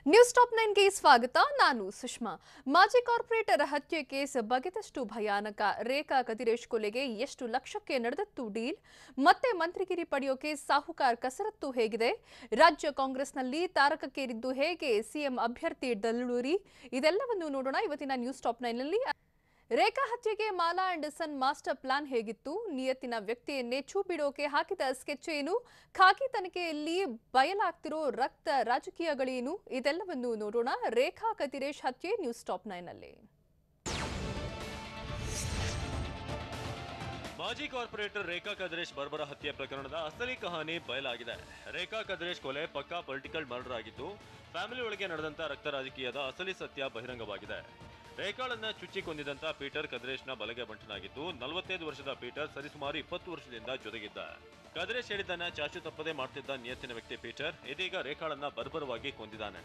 News top 9 ಗೆ ಸ್ವಾಗತ. ನಾನು ಸುಷ್ಮಾ. ಮಾಜಿ ಕಾರ್ಪೊರೇಟರ್ ಹತ್ಯೆ ಕೇಸ್ ಬಗೆದಷ್ಟು ಭಯಾನಕ. ರೇಖಾ ಕದಿರೇಶ್ ಕೊಲೆಗೆ ಎಷ್ಟು ಲಕ್ಷಕ್ಕೆ ನಡೆದತ್ತು ಡೀಲ್? ಮತ್ತೆ ಮಂತ್ರಿಗಿರಿ ಪಡೆಯೋಕೆ ಸಾಹುಕಾರ್ ಕಸರತ್ತು ಹೇಗಿದೆ? ರಾಜ್ಯ ಕಾಂಗ್ರೆಸ್ನಲ್ಲಿ ತಾರಕಕ್ಕೇರಿದ್ದು ಹೇಗೆ ಸಿಎಂ ಅಭ್ಯರ್ಥಿ ದಲ್ಲೂರಿ? ಇದೆಲ್ಲವನ್ನು ನೋಡೋಣ ಇವತ್ತಿನ ನ್ಯೂಸ್ ಟಾಪ್ 9 ನಲ್ಲಿ. ರೇಖಾ ಹತ್ಯೆಗೆ Mala and son master plan ಹೇಗಿತ್ತು? ನಿಯತ್ತಿನ ವ್ಯಕ್ತಿಯನ್ನೇ ಛೂ ಬಿಡೋಕೆ ಹಾಕಿದ ಸ್ಕೆಚ್ ಏನು? ಖಾಕಿ ತನಿಖೆಯಲ್ಲಿ ಬಯಲಾಗ್ತಿರೋ ರಕ್ತ ರಾಜಕೀಯಗಳೇನು? ಇದೆಲ್ಲವನ್ನು ನೋಡೋಣ ರೇಖಾ ಕದಿರೇಶ್ ಹತ್ಯೆ ನ್ಯೂಸ್ ಟಾಪ್ 9 ನಲ್ಲಿ. ಮಾಜಿ ಕಾರ್ಪೊರೇಟರ್ ರೇಖಾ ಕದಿರೇಶ್ ಬರ್ಬರ ಹತ್ಯೆ ಪ್ರಕರಣದ ಅಸಲಿ ಕಹಾನಿ ಬಯಲಾಗಿದೆ. ರೇಖಾ ಕದಿರೇಶ್ ಕೊಲೆ ಪಕ್ಕಾ ಪೊಲಿಟಿಕಲ್ ಮರ್ಡರ್ ಆಗಿದ್ದು, ಫ್ಯಾಮಿಲಿ ಒಳಗೆ ನಡೆದಂತ ರಕ್ತ ರಾಜಕೀಯದ ಅಸಲಿ ಸತ್ಯ ಬಹಿರಂಗವಾಗಿದೆ. ರೇಖಾಳನ್ನ ಚುಚ್ಚಿ ಕೊಂದಿದಂತ ಪೀಟರ್ ಕದಿರೇಶ್ನ ಬಲಗೆ ಬಂಟನಾಗಿದ್ದು, 45 ವರ್ಷದ ಪೀಟರ್ ಸರಿಸುಮಾರು 20 ವರ್ಷದಿಂದ ಜೊತೆಗಿದ್ದ. ಕದಿರೇಶ್ ಹೇಳಿದ್ದನ್ನ ಚಾಚು ತಪ್ಪದೆ ಮಾಡ್ತಿದ್ದ ನಿಯತ್ತಿನ ವ್ಯಕ್ತಿ ಪೀಟರ್ ಇದೀಗ ರೇಖಾಳನ್ನ ಬರ್ಬರವಾಗಿ ಕೊಂದಿದ್ದಾನೆ.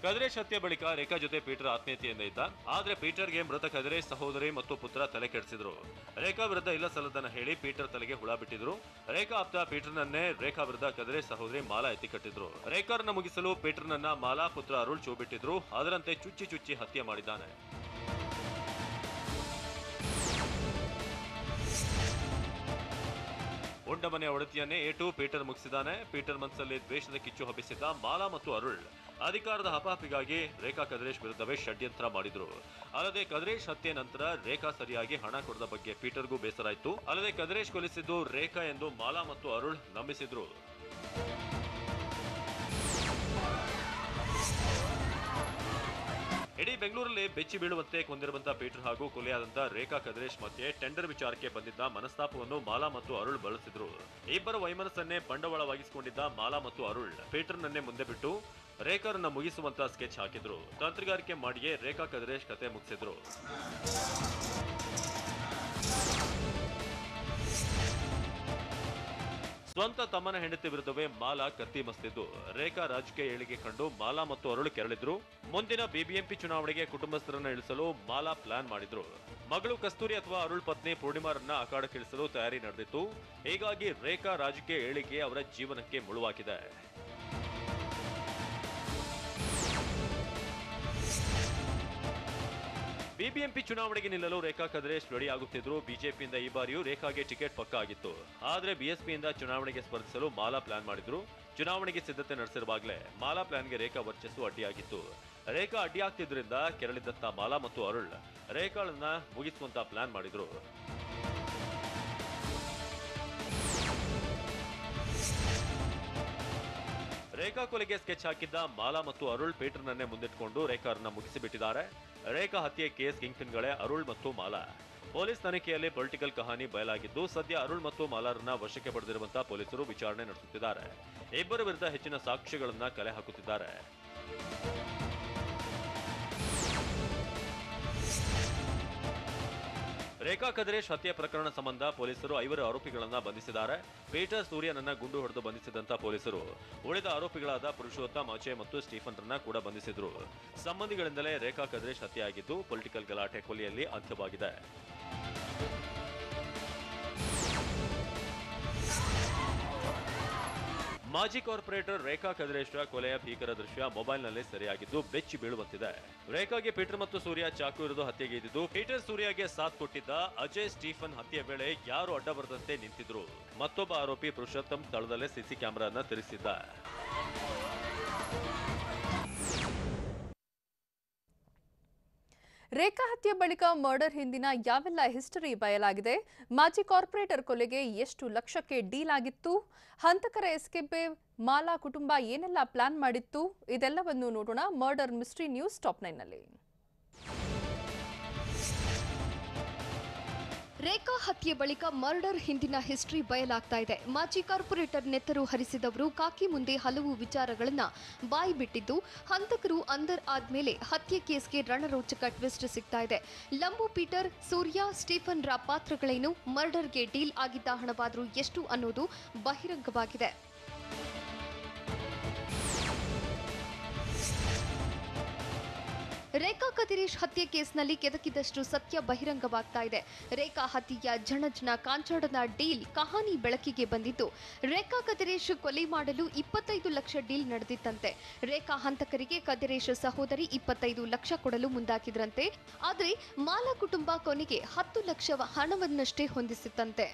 ಕದಿರೇಶ್ ಹತ್ಯೆ ಬಳಿಕ ರೇಖಾ ಜೊತೆ ಪೀಟರ್ ಆತ್ಮೀಯತೆಯಿಂದ ಇದ್ದ. ಆದ್ರೆ ಪೀಟರ್ಗೆ ಮೃತ ಕದಿರೇಶ್ ಸಹೋದರಿ ಮತ್ತು ಪುತ್ರ ತಲೆ ಕೆಡಿಸಿದ್ರು. ರೇಖಾ ವಿರುದ್ಧ ಇಲ್ಲ ಸಲ್ಲದನ್ನ ಹೇಳಿ ಪೀಟರ್ ತಲೆಗೆ ಹುಳ ಬಿಟ್ಟಿದ್ರು. ರೇಖಾ ಆಪ್ತ ಪೀಟರ್ನನ್ನೇ ರೇಖಾ ವಿರುದ್ಧ ಕದಿರೇಶ್ ಸಹೋದರಿ ಮಾಲಾ ಎತ್ತಿ ಕಟ್ಟಿದ್ರು. ರೇಖಾರನ್ನ ಮುಗಿಸಲು ಪೀಟರ್ನನ್ನ ಮಾಲಾ ಪುತ್ರ ಅರುಳ್ ಚೂ ಬಿಟ್ಟಿದ್ರು. ಅದರಂತೆ ಚುಚ್ಚಿ ಹತ್ಯೆ ಮಾಡಿದ್ದಾನೆ. ಒಂಡಮನೆ ಒಡತಿಯನ್ನೇ ಏಟು ಪೀಟರ್ ಮುಗಿಸಿದ್ದಾನೆ. ಪೀಟರ್ ಮನಸ್ಸಲ್ಲಿ ದ್ವೇಷದ ಕಿಚ್ಚು ಹಬ್ಬಿಸಿದ್ದ ಮಾಲಾ ಮತ್ತು ಅರುಳ್ ಅಧಿಕಾರದ ಹಪಾಪಿಗಾಗಿ ರೇಖಾ ಕದಿರೇಶ್ ವಿರುದ್ಧವೇ ಷಡ್ಯಂತ್ರ ಮಾಡಿದ್ರು. ಅಲ್ಲದೆ ಕದಿರೇಶ್ ಹತ್ಯೆ ನಂತರ ರೇಖಾ ಸರಿಯಾಗಿ ಹಣ ಕೊಡದ ಬಗ್ಗೆ ಪೀಟರ್ಗೂ ಬೇಸರ ಇತ್ತು. ಅಲ್ಲದೆ ಕದಿರೇಶ್ ಕೊಲಿಸಿದ್ದು ರೇಖಾ ಎಂದು ಮಾಲಾ ಮತ್ತು ಅರುಳ್ ನಂಬಿಸಿದ್ರು. ಇಡೀ ಬೆಂಗಳೂರಲ್ಲಿ ಬೆಚ್ಚಿ ಬೀಳುವಂತೆ ಕೊಂದಿರುವಂತಹ ಪೀಟರ್ ಹಾಗೂ ಕೊಲೆಯಾದಂತಹ ರೇಖಾ ಕದಿರೇಶ್ ಮಧ್ಯೆ ಟೆಂಡರ್ ವಿಚಾರಕ್ಕೆ ಬಂದಿದ್ದ ಮನಸ್ತಾಪವನ್ನು ಮಾಲಾ ಮತ್ತು ಅರುಳ್ ಬಳಸಿದ್ರು. ಇಬ್ಬರ ವೈಮನಸ್ಸನ್ನೇ ಬಂಡವಾಳವಾಗಿಸಿಕೊಂಡಿದ್ದ ಮಾಲಾ ಮತ್ತು ಅರುಳ್ ಪೀಟರ್ನನ್ನೇ ಮುಂದೆ ಬಿಟ್ಟು ರೇಖಾರನ್ನ ಮುಗಿಸುವಂತ ಸ್ಕೆಚ್ ಹಾಕಿದ್ರು. ತಂತ್ರಗಾರಿಕೆ ಮಾಡಿಯೇ ರೇಖಾ ಕದಿರೇಶ್ ಕತೆ ಮುಗಿಸಿದ್ರು. ಸ್ವಂತ ತಮ್ಮನ ಹೆಂಡತಿ ವಿರುದ್ಧವೇ ಮಾಲಾ ಕತ್ತಿ ಮಸ್ತಿದ್ದು, ರೇಖಾ ರಾಜಕೀಯ ಏಳಿಗೆ ಕಂಡು ಮಾಲಾ ಮತ್ತು ಅರುಳು ಕೆರಳಿದ್ರು. ಮುಂದಿನ ಬಿಬಿಎಂಪಿ ಚುನಾವಣೆಗೆ ಕುಟುಂಬಸ್ಥರನ್ನ ಇಳಿಸಲು ಮಾಲಾ ಪ್ಲಾನ್ ಮಾಡಿದ್ರು. ಮಗಳು ಕಸ್ತೂರಿ ಅಥವಾ ಅರುಳ್ ಪತ್ನಿ ಪೂರ್ಣಿಮಾರನ್ನ ಅಖಾಡಕ್ಕಿಳಿಸಲು ತಯಾರಿ ನಡೆದಿತ್ತು. ಹೀಗಾಗಿ ರೇಖಾ ರಾಜಕೀಯ ಏಳಿಗೆ ಅವರ ಜೀವನಕ್ಕೆ ಮುಳುವಾಗಿದೆ. ಬಿಬಿಎಂಪಿ ಚುನಾವಣೆಗೆ ನಿಲ್ಲಲು ರೇಖಾ ಕದಿರೇಶ್ ರೆಡಿ ಆಗುತ್ತಿದ್ರು. ಬಿಜೆಪಿಯಿಂದ ಈ ಬಾರಿಯೂ ರೇಖಾಗೆ ಟಿಕೆಟ್ ಪಕ್ಕ ಆಗಿತ್ತು. ಆದ್ರೆ ಬಿಎಸ್ಪಿಯಿಂದ ಚುನಾವಣೆಗೆ ಸ್ಪರ್ಧಿಸಲು ಮಾಲಾ ಪ್ಲಾನ್ ಮಾಡಿದ್ರು. ಚುನಾವಣೆಗೆ ಸಿದ್ಧತೆ ನಡೆಸಿರುವಾಗಲೇ ಮಾಲಾ ಪ್ಲಾನ್ಗೆ ರೇಖಾ ವರ್ಚಸ್ಸು ಅಡ್ಡಿಯಾಗಿತ್ತು. ರೇಖಾ ಅಡ್ಡಿಯಾಗ್ತಿದ್ರಿಂದ ಕೆರಳಿದಂತ ಮಾಲಾ ಮತ್ತು ಅರುಳ್ ರೇಖಾಳನ್ನ ಮುಗಿಸುವಂತ ಪ್ಲಾನ್ ಮಾಡಿದ್ರು. ರೇಖಾ ಕೊಲೆಗೆ ಸ್ಕೆಚ್ ಹಾಕಿದ್ದ ಮಾಲಾ ಮತ್ತು ಅರುಳ್ ಪೀಟರ್ನನ್ನೇ ಮುಂದಿಟ್ಕೊಂಡು ರೇಖಾರನ್ನ ಮುಗಿಸಿಬಿಟ್ಟಿದ್ದಾರೆ. ರೇಖಾ ಹತ್ಯೆ ಕೇಸ್ ಕಿಂಗ್ಪಿನ್ಗಳೇ ಅರುಳ್ ಮತ್ತು ಮಾಲಾ. ಪೊಲೀಸ್ ತನಿಖೆಯಲ್ಲಿ ಪೊಲಿಟಿಕಲ್ ಕಹಾನಿ ಬಯಲಾಗಿದ್ದು, ಸದ್ಯ ಅರುಳ್ ಮತ್ತು ಮಾಲಾರನ್ನ ವಶಕ್ಕೆ ಪಡೆದಿರುವಂತಹ ಪೊಲೀಸರು ವಿಚಾರಣೆ ನಡೆಸುತ್ತಿದ್ದಾರೆ. ಇಬ್ಬರ ವಿರುದ್ಧ ಹೆಚ್ಚಿನ ಸಾಕ್ಷ್ಯಗಳನ್ನ ಕಲೆ ಹಾಕುತ್ತಿದ್ದಾರೆ. ರೇಖಾ ಕದಿರೇಶ್ ಹತ್ಯೆ ಪ್ರಕರಣ ಸಂಬಂಧ ಪೊಲೀಸರು 5 ಆರೋಪಿಗಳನ್ನ ಬಂಧಿಸಿದ್ದಾರೆ. ಪೀಟರ್ ಸೂರ್ಯನನ್ನ ಗುಂಡು ಹೊಡೆದು ಬಂಧಿಸಿದಂತ ಪೊಲೀಸರು ಉಳಿದ ಆರೋಪಿಗಳಾದ ಪುರುಷೋತ್ತಮ್, ಅಜಯ್ ಮತ್ತು ಸ್ಟೀಫನ್ ರನ್ನ ಕೂಡ ಬಂಧಿಸಿದ್ರು. ಸಂಬಂಧಿಗಳಿಂದಲೇ ರೇಖಾ ಕದಿರೇಶ್ ಹತ್ಯೆಯಾಗಿದ್ದು, ಪೊಲಿಟಿಕಲ್ ಗಲಾಟೆ ಕೊಲೆಯಲ್ಲಿ ಅಂತ್ಯವಾಗಿದೆ. ಮಾಜಿ ಕಾರ್ಪೊರೇಟರ್ ರೇಖಾ ಕದಿರೇಶ್ ಕೊಲೆಯ ಭೀಕರ ದೃಶ್ಯ ಮೊಬೈಲ್ನಲ್ಲಿ ಸೆರೆಯಾಗಿದ್ದು ಬೆಚ್ಚಿ ಬೀಳುವಂತಿದೆ. ರೇಖಾಗೆ ಪೀಟರ್ ಮತ್ತು ಸೂರ್ಯ ಚಾಕು ಇರಿದು ಹತ್ಯೆಗೈದಿದ್ದು, ಪೀಟರ್ ಸೂರ್ಯಗೆ ಸಾಥ್ ಕೊಟ್ಟಿದ್ದ ಅಜಯ್ ಸ್ಟೀಫನ್ ಹತ್ಯೆ ವೇಳೆ ಯಾರು ಅಡ್ಡ ಬರದಂತೆ ನಿಂತಿದ್ರು. ಮತ್ತೊಬ್ಬ ಆರೋಪಿ ಪುರುಷೋತ್ತಮ್ ಸ್ಥಳದಲ್ಲೇ ಸಿಸಿ ಕ್ಯಾಮೆರಾನ ತಿರುಗಿಸಿದ್ದ. ರೇಖಾ ಹತ್ಯೆ ಬಳಿಕ ಮರ್ಡರ್ ಹಿಂದಿನ ಯಾವೆಲ್ಲ ಹಿಸ್ಟರಿ ಬಯಲಾಗಿದೆ? ಮಾಜಿ ಕಾರ್ಪೊರೇಟರ್ ಕೊಲೆಗೆ ಎಷ್ಟು ಲಕ್ಷಕ್ಕೆ ಡೀಲ್ ಆಗಿತ್ತು? ಹಂತಕರ ಎಸ್ಕೇಪ್ಗೆ ಮಾಲಾ ಕುಟುಂಬ ಏನೆಲ್ಲ ಪ್ಲಾನ್ ಮಾಡಿತ್ತು? ಇದೆಲ್ಲವನ್ನು ನೋಡೋಣ ಮರ್ಡರ್ ಮಿಸ್ಟ್ರಿ ನ್ಯೂಸ್ ಟಾಪ್ 9 ನಲ್ಲಿ. ರೇಖಾ ಹತ್ಯೆ ಬಳಿಕ ಮರ್ಡರ್ ಹಿಂದಿನ ಹಿಸ್ಟರಿ ಬಯಲಾಗ್ತಾ ಇದೆ. ಮಾಜಿ ಕಾರ್ಪೊರೇಟರ್ ನೆತ್ತರು ಹರಿಸಿದವರು ಕಾಕಿ ಮುಂದೆ ಹಲವು ವಿಚಾರಗಳನ್ನ ಬಾಯಿ ಬಿಟ್ಟಿದ್ದು, ಹಂತಕರು ಅಂದರ್ ಆದ್ಮೇಲೆ ಹತ್ಯೆ ಕೇಸ್ಗೆ ರಣರೋಚಕ ಟ್ವಿಸ್ಟ್ ಸಿಗ್ತಾ ಇದೆ. ಲಂಬು ಪೀಟರ್, ಸೂರ್ಯ, ಸ್ಟೀಫನ್ ರ ಪಾತ್ರಗಳೇನು? ಮರ್ಡರ್ಗೆ ಡೀಲ್ ಆಗಿದ್ದ ಹಣವಾದ್ರೂ ಎಷ್ಟು ಅನ್ನೋದು ಬಹಿರಂಗವಾಗಿದೆ. ರೇಖಾ ಕದಿರೇಶ್ ಹತ್ಯೆ ಕೇಸ್ನಲ್ಲಿ ಕೆದಕಿದಷ್ಟು ಸತ್ಯ ಬಹಿರಂಗವಾಗ್ತಾ ಇದೆ. ರೇಖಾ ಹತ್ಯೆಯ ಜಣಜಣ ಕಾಂಚಾಡನ ಡೀಲ್ ಕಹಾನಿ ಬೆಳಕಿಗೆ ಬಂದಿದ್ದು, ರೇಖಾ ಕದಿರೇಶ್ ಕೊಲೆ ಮಾಡಲು 25 ಲಕ್ಷ ಡೀಲ್ ನಡೆದಿತ್ತಂತೆ. ರೇಖಾ ಹಂತಕರಿಗೆ ಕದಿರೇಶ್ ಸಹೋದರಿ 25 ಲಕ್ಷ ಕೊಡಲು ಮುಂದಾಗಿದ್ರಂತೆ. ಆದರೆ ಮಾಲಾ ಕುಟುಂಬ ಕೊನೆಗೆ 10 ಲಕ್ಷ ಹಣವನ್ನಷ್ಟೇ ಹೊಂದಿಸಿತ್ತಂತೆ.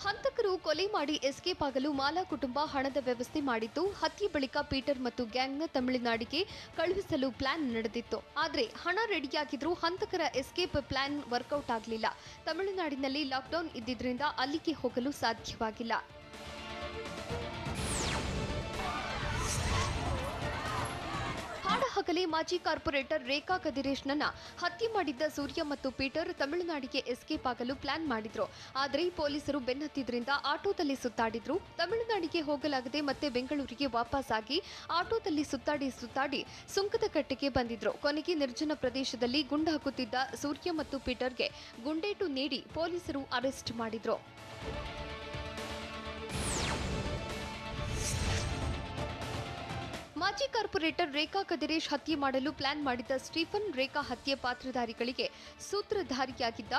ಹಂತಕರು ಕೊಲೆ ಮಾಡಿ ಎಸ್ಕೇಪ್ ಆಗಲು ಮಾಲಾ ಕುಟುಂಬ ಹಣದ ವ್ಯವಸ್ಥೆ ಮಾಡಿದ್ದು, ಹತ್ಯೆ ಬಳಿಕ ಪೀಟರ್ ಮತ್ತು ಗ್ಯಾಂಗ್ನ ತಮಿಳುನಾಡಿಗೆ ಕಳುಹಿಸಲು ಪ್ಲಾನ್ ನಡೆದಿತ್ತು. ಆದರೆ ಹಣ ರೆಡಿಯಾಗಿದ್ರೂ ಹಂತಕರ ಎಸ್ಕೇಪ್ ಪ್ಲಾನ್ ವರ್ಕೌಟ್ ಆಗಲಿಲ್ಲ. ತಮಿಳುನಾಡಿನಲ್ಲಿ ಲಾಕ್ಡೌನ್ ಇದ್ದಿದ್ರಿಂದ ಅಲ್ಲಿಗೆ ಹೋಗಲು ಸಾಧ್ಯವಾಗಿಲ್ಲ. ಹಾಡಹಗಲೇ ಮಾಜಿ ಕಾರ್ಪೊರೇಟರ್ ರೇಖಾ ಕದಿರೇಶ್ನನ್ನ ಹತ್ಯೆ ಮಾಡಿದ್ದ ಸೂರ್ಯ ಮತ್ತು ಪೀಟರ್ ತಮಿಳುನಾಡಿಗೆ ಎಸ್ಕೇಪ್ ಆಗಲು ಪ್ಲಾನ್ ಮಾಡಿದ್ರು. ಆದರೆ ಪೊಲೀಸರು ಬೆನ್ನತ್ತಿದ್ರಿಂದ ಆಟೋದಲ್ಲಿ ಸುತ್ತಾಡಿದ್ರು. ತಮಿಳುನಾಡಿಗೆ ಹೋಗಲಾಗದೆ ಮತ್ತೆ ಬೆಂಗಳೂರಿಗೆ ವಾಪಸ್ ಆಗಿ ಆಟೋದಲ್ಲಿ ಸುತ್ತಾಡಿ ಸುಂಕದಕಟ್ಟೆಗೆ ಬಂದಿದ್ರು. ಕೊನೆಗೆ ನಿರ್ಜನ ಪ್ರದೇಶದಲ್ಲಿ ಗುಂಡು ಹಾಕುತ್ತಿದ್ದ ಸೂರ್ಯ ಮತ್ತು ಪೀಟರ್ಗೆ ಗುಂಡೇಟು ನೀಡಿ ಪೊಲೀಸರು ಅರೆಸ್ಟ್ ಮಾಡಿದ್ರು. ಮಾಜಿ ಕಾರ್ಪೊರೇಟರ್ ರೇಖಾ ಕದಿರೇಶ್ ಹತ್ಯೆ ಮಾಡಲು ಪ್ಲಾನ್ ಮಾಡಿದ್ದ ಸ್ಟೀಫನ್, ರೇಖಾ ಹತ್ಯೆ ಪಾತ್ರಧಾರಿಗಳಿಗೆ ಸೂತ್ರಧಾರಿಯಾಗಿದ್ದ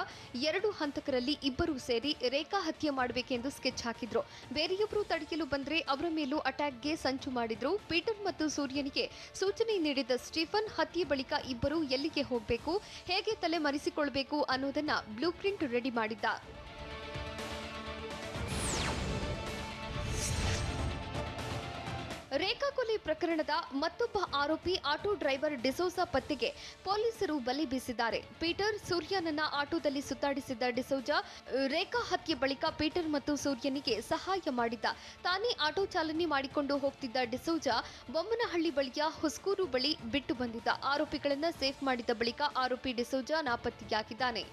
2 ಹಂತಕರಲ್ಲಿ ಇಬ್ಬರು ಸೇರಿ ರೇಖಾ ಹತ್ಯೆ ಮಾಡಬೇಕೆಂದು ಸ್ಕೆಚ್ ಹಾಕಿದ್ರು. ಬೇರೆಯೊಬ್ಬರು ತಡೆಯಲು ಬಂದ್ರೆ ಅವರ ಮೇಲೂ ಅಟ್ಯಾಕ್ಗೆ ಸಂಚು ಮಾಡಿದ್ರು. ಪೀಟರ್ ಮತ್ತು ಸೂರ್ಯನಿಗೆ ಸೂಚನೆ ನೀಡಿದ್ದ ಸ್ಟೀಫನ್ ಹತ್ಯೆ ಬಳಿಕ ಇಬ್ಬರು ಎಲ್ಲಿಗೆ ಹೋಗಬೇಕು, ಹೇಗೆ ತಲೆ ಮರೆಸಿಕೊಳ್ಳಬೇಕು ಅನ್ನೋದನ್ನ ಬ್ಲೂ ಪ್ರಿಂಟ್ ರೆಡಿ ಮಾಡಿದ್ದ. ರೇಖಾ ಕೊಲೆ ಪ್ರಕರಣದ ಮತ್ತೊಬ್ಬ ಆರೋಪಿ ಆಟೋ ಡ್ರೈವರ್ ಡಿಸೋಜಾ ಪತ್ತೆಗೆ ಪೊಲೀಸರು ಬಲೆ ಬೀಸಿದ್ದಾರೆ. ಪೀಟರ್, ಸೂರ್ಯನನ್ನ ಆಟೋದಲ್ಲಿ ಸುತ್ತಾಡಿಸಿದ್ದ ಡಿಸೋಜಾ ರೇಖಾ ಹತ್ಯೆ ಬಳಿಕ ಪೀಟರ್ ಮತ್ತು ಸೂರ್ಯನಿಗೆ ಸಹಾಯ ಮಾಡಿದ್ದ. ತಾನೇ ಆಟೋ ಚಾಲನೆ ಮಾಡಿಕೊಂಡು ಹೋಗ್ತಿದ್ದ ಡಿಸೋಜಾ ಬೊಮ್ಮನಹಳ್ಳಿ ಬಳಿಯ ಹುಸ್ಕೂರು ಬಳಿ ಬಿಟ್ಟು ಬಂದಿದ್ದ. ಆರೋಪಿಗಳನ್ನ ಸೇಫ್ ಮಾಡಿದ ಬಳಿಕ ಆರೋಪಿ ಡಿಸೋಜಾ ನಾಪತ್ತೆಯಾಗಿದ್ದಾನೆ.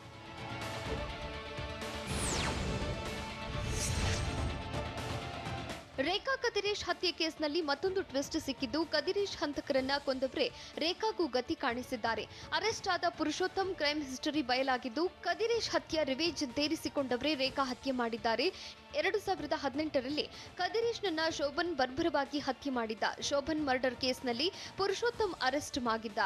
ರೇಖಾ ಕದಿರೇಶ್ ಹತ್ಯೆ ಕೇಸ್ನಲ್ಲಿ ಮತ್ತೊಂದು ಟ್ವಿಸ್ಟ್ ಸಿಕ್ಕಿದ್ದು, ಕದಿರೇಶ್ ಹಂತಕರನ್ನ ಕೊಂದವರೇ ರೇಖಾಗೂ ಗತಿ ಕಾಣಿಸಿದ್ದಾರೆ. ಅರೆಸ್ಟ್ ಆದ ಪುರುಷೋತ್ತಮ್ ಕ್ರೈಮ್ ಹಿಸ್ಟರಿ ಬಯಲಾಗಿದ್ದು, ಕದಿರೇಶ್ ಹತ್ಯೆ ರಿವೇಜ್ ತೀರಿಸಿಕೊಂಡವರೇ ರೇಖಾ ಹತ್ಯೆ ಮಾಡಿದ್ದಾರೆ. 2018ರಲ್ಲಿ ಕದಿರೇಶ್ನನ್ನ ಶೋಭನ್ ಬರ್ಬರವಾಗಿ ಹತ್ಯೆ ಮಾಡಿದ್ದ. ಶೋಭನ್ ಮರ್ಡರ್ ಕೇಸ್ನಲ್ಲಿ ಪುರುಷೋತ್ತಮ್ ಅರೆಸ್ಟ್ ಆಗಿದ್ದ.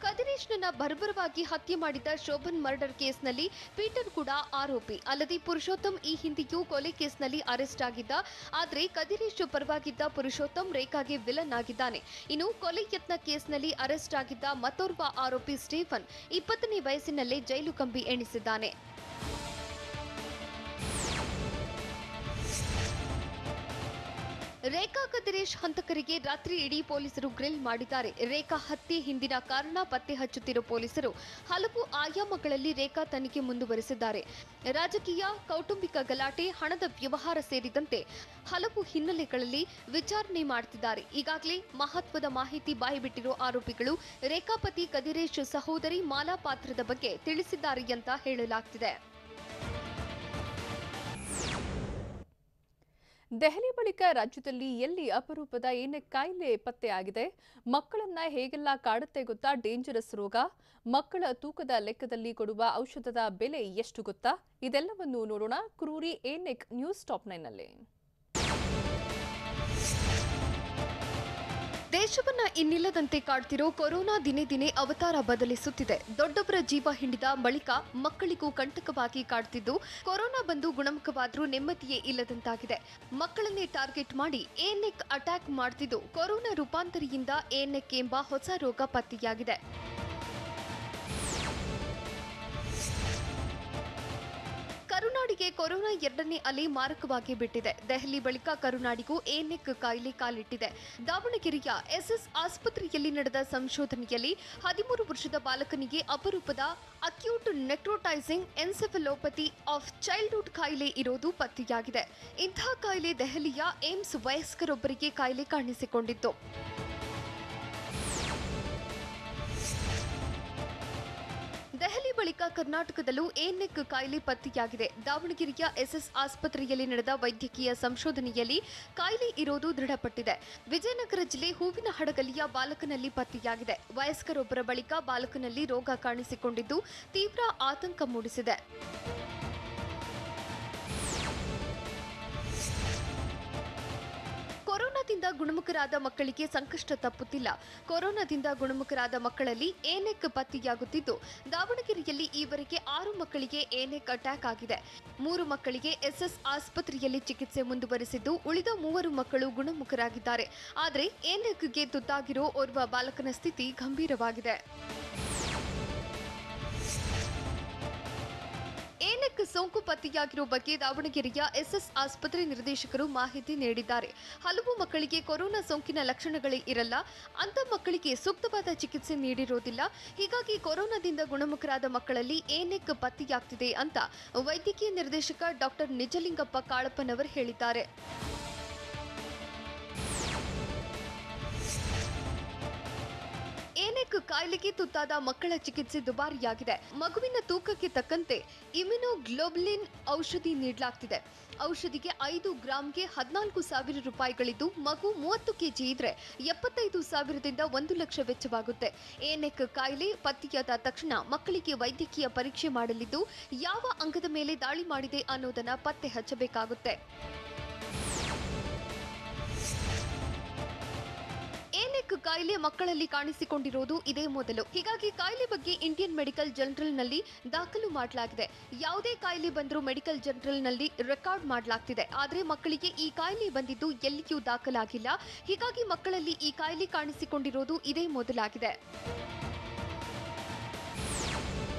ಕದಿರೇಶ್ನನ್ನ ಬರ್ಬರವಾಗಿ ಹತ್ಯೆ ಮಾಡಿದ್ದ ಶೋಭನ್ ಮರ್ಡರ್ ಕೇಸ್ನಲ್ಲಿ ಪೀಟರ್ ಕೂಡ ಆರೋಪಿ. ಅಲ್ಲದೆ ಪುರುಷೋತ್ತಮ್ ಈ ಹಿಂದೆಯೂ ಕೊಲೆ ಕೇಸ್ನಲ್ಲಿ ಅರೆಸ್ಟ್ ಆಗಿದ್ದ. ಆದರೆ ಕದಿರೇಶ್ ಪರವಾಗಿದ್ದ ಪುರುಷೋತ್ತಮ್ ರೇಖಾಗೆ ವಿಲನ್ ಆಗಿದ್ದಾನೆ. ಇನ್ನು ಕೊಲೆ ಯತ್ನ ಕೇಸ್ನಲ್ಲಿ ಅರೆಸ್ಟ್ ಆಗಿದ್ದ ಮತ್ತೋರ್ವ ಆರೋಪಿ ಸ್ಟೀಫನ್ 20ನೇ ವಯಸ್ಸಿನಲ್ಲೇ ಜೈಲು ಕಂಬಿ ಎಣಿಸಿದ್ದಾನೆ. ರೇಖಾ ಕದಿರೇಶ್ ಹಂತಕರಿಗೆ ರಾತ್ರಿ ಇಡೀ ಪೊಲೀಸರು ಗ್ರಿಲ್ ಮಾಡಿದ್ದಾರೆ. ರೇಖಾ ಹತ್ಯೆ ಹಿಂದಿನ ಕಾರಣ ಪತ್ತೆ ಹಚ್ಚುತ್ತಿರುವ ಪೊಲೀಸರು ಹಲವು ಆಯಾಮಗಳಲ್ಲಿ ರೇಖಾ ತನಿಖೆ ಮುಂದುವರೆಸಿದ್ದಾರೆ. ರಾಜಕೀಯ, ಕೌಟುಂಬಿಕ ಗಲಾಟೆ, ಹಣದ ವ್ಯವಹಾರ ಸೇರಿದಂತೆ ಹಲವು ಹಿನ್ನೆಲೆಗಳಲ್ಲಿ ವಿಚಾರಣೆ ಮಾಡ್ತಿದ್ದಾರೆ. ಈಗಾಗಲೇ ಮಹತ್ವದ ಮಾಹಿತಿ ಬಾಯಿಬಿಟ್ಟಿರೋ ಆರೋಪಿಗಳು ರೇಖಾ ಪತಿ ಕದಿರೇಶ್ ಸಹೋದರಿ ಮಾಲಾ ಪಾತ್ರದ ಬಗ್ಗೆ ತಿಳಿಸಿದ್ದಾರೆ ಅಂತ ಹೇಳಲಾಗ್ತಿದೆ. ದೆಹಲಿ ಬಳಿಕ ರಾಜ್ಯದಲ್ಲಿ ಎಲ್ಲಿ ಅಪರೂಪದ ಏನೇ ಕಾಯಿಲೆ ಪತ್ತೆಯಾಗಿದೆ? ಮಕ್ಕಳನ್ನ ಹೇಗೆಲ್ಲ ಕಾಡುತ್ತೆ ಗೊತ್ತಾ ಡೇಂಜರಸ್ ರೋಗ? ಮಕ್ಕಳ ತೂಕದ ಲೆಕ್ಕದಲ್ಲಿ ಕೊಡುವ ಔಷಧದ ಬೆಲೆ ಎಷ್ಟು ಗೊತ್ತಾ? ಇದೆಲ್ಲವನ್ನು ನೋಡೋಣ ಕ್ರೂರಿ ಏನೆಕ್ ನ್ಯೂಸ್ ಟಾಪ್ 9ನಲ್ಲಿ. ದೇಶವನ್ನ ಇನ್ನಿಲ್ಲದಂತೆ ಕಾಡ್ತಿರೋ ಕೊರೋನಾ ದಿನೇ ದಿನೇ ಅವತಾರ ಬದಲಿಸುತ್ತಿದೆ. ದೊಡ್ಡವರ ಜೀವ ಹಿಂಡಿದ ಬಳಿಕ ಮಕ್ಕಳಿಗೂ ಕಂಟಕವಾಗಿ ಕಾಡ್ತಿದ್ದು, ಕೊರೋನಾ ಬಂದು ಗುಣಮುಖವಾದ್ರೂ ನೆಮ್ಮದಿಯೇ ಇಲ್ಲದಂತಾಗಿದೆ. ಮಕ್ಕಳನ್ನೇ ಟಾರ್ಗೆಟ್ ಮಾಡಿ ಏನೆಕ್ ಅಟ್ಯಾಕ್ ಮಾಡ್ತಿದ್ದು, ಕೊರೋನಾ ರೂಪಾಂತರಿಯಿಂದ ಏನೆಕ್ ಎಂಬ ಹೊಸ ರೋಗ ಪತ್ತೆಯಾಗಿದೆ. ಕರುನಾಡಿಗೆ ಕೊರೋನಾ 2ನೇ ಅಲೆ ಮಾರಕವಾಗಿ ಬಿಟ್ಟಿದೆ. ದೆಹಲಿ ಬಳಿಕ ಕರುನಾಡಿಗೂ ಏನೆಕ್ ಕಾಯಿಲೆ ಕಾಲಿಟ್ಟಿದೆ. ದಾವಣಗೆರೆಯ ಎಸ್ಎಸ್ ಆಸ್ಪತ್ರೆಯಲ್ಲಿ ನಡೆದ ಸಂಶೋಧನೆಯಲ್ಲಿ 13 ವರ್ಷದ ಬಾಲಕನಿಗೆ ಅಪರೂಪದ ಅಕ್ಯೂಟ್ ನೆಕ್ರೋಟೈಸಿಂಗ್ ಎನ್ಸೆಫಲೋಪತಿ ಆಫ್ ಚೈಲ್ಡ್ಹುಡ್ ಕಾಯಿಲೆ ಇರೋದು ಪತ್ತೆಯಾಗಿದೆ. ಇಂಥ ಕಾಯಿಲೆ ದೆಹಲಿಯ ಏಮ್ಸ್ ವಯಸ್ಕರೊಬ್ಬರಿಗೆ ಕಾಯಿಲೆ ಕಾಣಿಸಿಕೊಂಡಿತ್ತು. ದೆಹಲಿ ಬಳಿಕ ಕರ್ನಾಟಕದಲ್ಲೂ ಏನೆಕ್ ಕಾಯಿಲೆ ಪತ್ತೆಯಾಗಿದೆ. ದಾವಣಗೆರೆಯ ಎಸ್ಎಸ್ ಆಸ್ಪತ್ರೆಯಲ್ಲಿ ನಡೆದ ವೈದ್ಯಕೀಯ ಸಂಶೋಧನೆಯಲ್ಲಿ ಕಾಯಿಲೆ ಇರೋದು ದೃಢಪಟ್ಟಿದೆ. ವಿಜಯನಗರ ಜಿಲ್ಲೆ ಹೂವಿನಹಡಗಲಿಯ ಬಾಲಕನಲ್ಲಿ ಪತ್ತೆಯಾಗಿದೆ. ವಯಸ್ಕರೊಬ್ಬರ ಬಳಿಕ ಬಾಲಕನಲ್ಲಿ ರೋಗ ಕಾಣಿಸಿಕೊಂಡಿದ್ದು ತೀವ್ರ ಆತಂಕ ಮೂಡಿಸಿದೆ. ಕೊರೋನಾದಿಂದ ಗುಣಮುಖರಾದ ಮಕ್ಕಳಿಗೆ ಸಂಕಷ್ಟ ತಪ್ಪುತ್ತಿಲ್ಲ. ಕೊರೋನಾದಿಂದ ಗುಣಮುಖರಾದ ಮಕ್ಕಳಲ್ಲಿ ಏನೆಕ್ ಪತ್ತೆಯಾಗುತ್ತಿದ್ದು, ದಾವಣಗೆರೆಯಲ್ಲಿ ಈವರೆಗೆ 6 ಮಕ್ಕಳಿಗೆ ಏನೆಕ್ ಅಟ್ಯಾಕ್ ಆಗಿದೆ. 3 ಮಕ್ಕಳಿಗೆ ಎಸ್ಎಸ್ ಆಸ್ಪತ್ರೆಯಲ್ಲಿ ಚಿಕಿತ್ಸೆ ಮುಂದುವರೆಸಿದ್ದು, ಉಳಿದ 3 ಮಕ್ಕಳು ಗುಣಮುಖರಾಗಿದ್ದಾರೆ. ಆದರೆ ಏನೆಕ್ಗೆ ತುತ್ತಾಗಿರೋ ಓರ್ವ ಬಾಲಕನ ಸ್ಥಿತಿ ಗಂಭೀರವಾಗಿದೆ. ಏನೆಕ್ ಸೋಂಕು ಪತ್ತೆಯಾಗಿರೋ ಬಗ್ಗೆ ದಾವಣಗೆರೆಯ ಎಸ್ಎಸ್ ಆಸ್ಪತ್ರೆ ನಿರ್ದೇಶಕರು ಮಾಹಿತಿ ನೀಡಿದ್ದಾರೆ. ಹಲವು ಮಕ್ಕಳಿಗೆ ಕೊರೋನಾ ಸೋಂಕಿನ ಲಕ್ಷಣಗಳೇ ಇರಲ್ಲ. ಅಂತ ಮಕ್ಕಳಿಗೆ ಸೂಕ್ತವಾದ ಚಿಕಿತ್ಸೆ ನೀಡಿರೋದಿಲ್ಲ. ಹೀಗಾಗಿ ಕೊರೋನಾದಿಂದ ಗುಣಮುಖರಾದ ಮಕ್ಕಳಲ್ಲಿ ಏನೆಕ್ ಪತ್ತೆಯಾಗ್ತಿದೆ ಅಂತ ವೈದ್ಯಕೀಯ ನಿರ್ದೇಶಕ ಡಾಕ್ಟರ್ ನಿಜಲಿಂಗಪ್ಪ ಕಾಳಪ್ಪನವರು ಹೇಳಿದ್ದಾರೆ. ಏನೆಕ್ ಕಾಯಿಲೆಗೆ ತುತ್ತಾದ ಮಕ್ಕಳ ಚಿಕಿತ್ಸೆ ದುಬಾರಿಯಾಗಿದೆ. ಮಗುವಿನ ತೂಕಕ್ಕೆ ತಕ್ಕಂತೆ ಇಮ್ಯುನೋಗ್ಲೋಬುಲಿನ್ ಔಷಧಿ ನೀಡಲಾಗ್ತಿದೆ. ಔಷಧಿಗೆ 5 ಗ್ರಾಂಗೆ 14,000 ರೂಪಾಯಿಗಳಿದ್ದು, ಮಗು 30 ಕೆಜಿ ಇದ್ರೆ 75,000ದಿಂದ 1 ಲಕ್ಷ ವೆಚ್ಚವಾಗುತ್ತೆ. ಏನೆಕ್ ಕಾಯಿಲೆ ಪತ್ತೆಯಾದ ತಕ್ಷಣ ಮಕ್ಕಳಿಗೆ ವೈದ್ಯಕೀಯ ಪರೀಕ್ಷೆ ಮಾಡಲಿದ್ದು, ಯಾವ ಅಂಗದ ಮೇಲೆ ದಾಳಿ ಮಾಡಿದೆ ಅನ್ನೋದನ್ನ ಪತ್ತೆ ಹಚ್ಚಬೇಕಾಗುತ್ತೆ. ಏನೆಕ್ ಕಾಯಿಲೆ ಮಕ್ಕಳಲ್ಲಿ ಕಾಣಿಸಿಕೊಂಡಿರೋದು ಇದೇ ಮೊದಲು. ಹೀಗಾಗಿ ಕಾಯಿಲೆ ಬಗ್ಗೆ ಇಂಡಿಯನ್ ಮೆಡಿಕಲ್ ಜರ್ನಲ್ನಲ್ಲಿ ದಾಖಲು ಮಾಡಲಾಗಿದೆ. ಯಾವುದೇ ಕಾಯಿಲೆ ಬಂದರೂ ಮೆಡಿಕಲ್ ಜರ್ನಲ್ನಲ್ಲಿ ರೆಕಾರ್ಡ್ ಮಾಡಲಾಗ್ತಿದೆ. ಆದರೆ ಮಕ್ಕಳಿಗೆ ಈ ಕಾಯಿಲೆ ಬಂದಿದ್ದು ಎಲ್ಲಿಯೂ ದಾಖಲಾಗಿಲ್ಲ. ಹೀಗಾಗಿ ಮಕ್ಕಳಲ್ಲಿ ಈ ಕಾಯಿಲೆ ಕಾಣಿಸಿಕೊಂಡಿರೋದು ಇದೇ ಮೊದಲಾಗಿದೆ.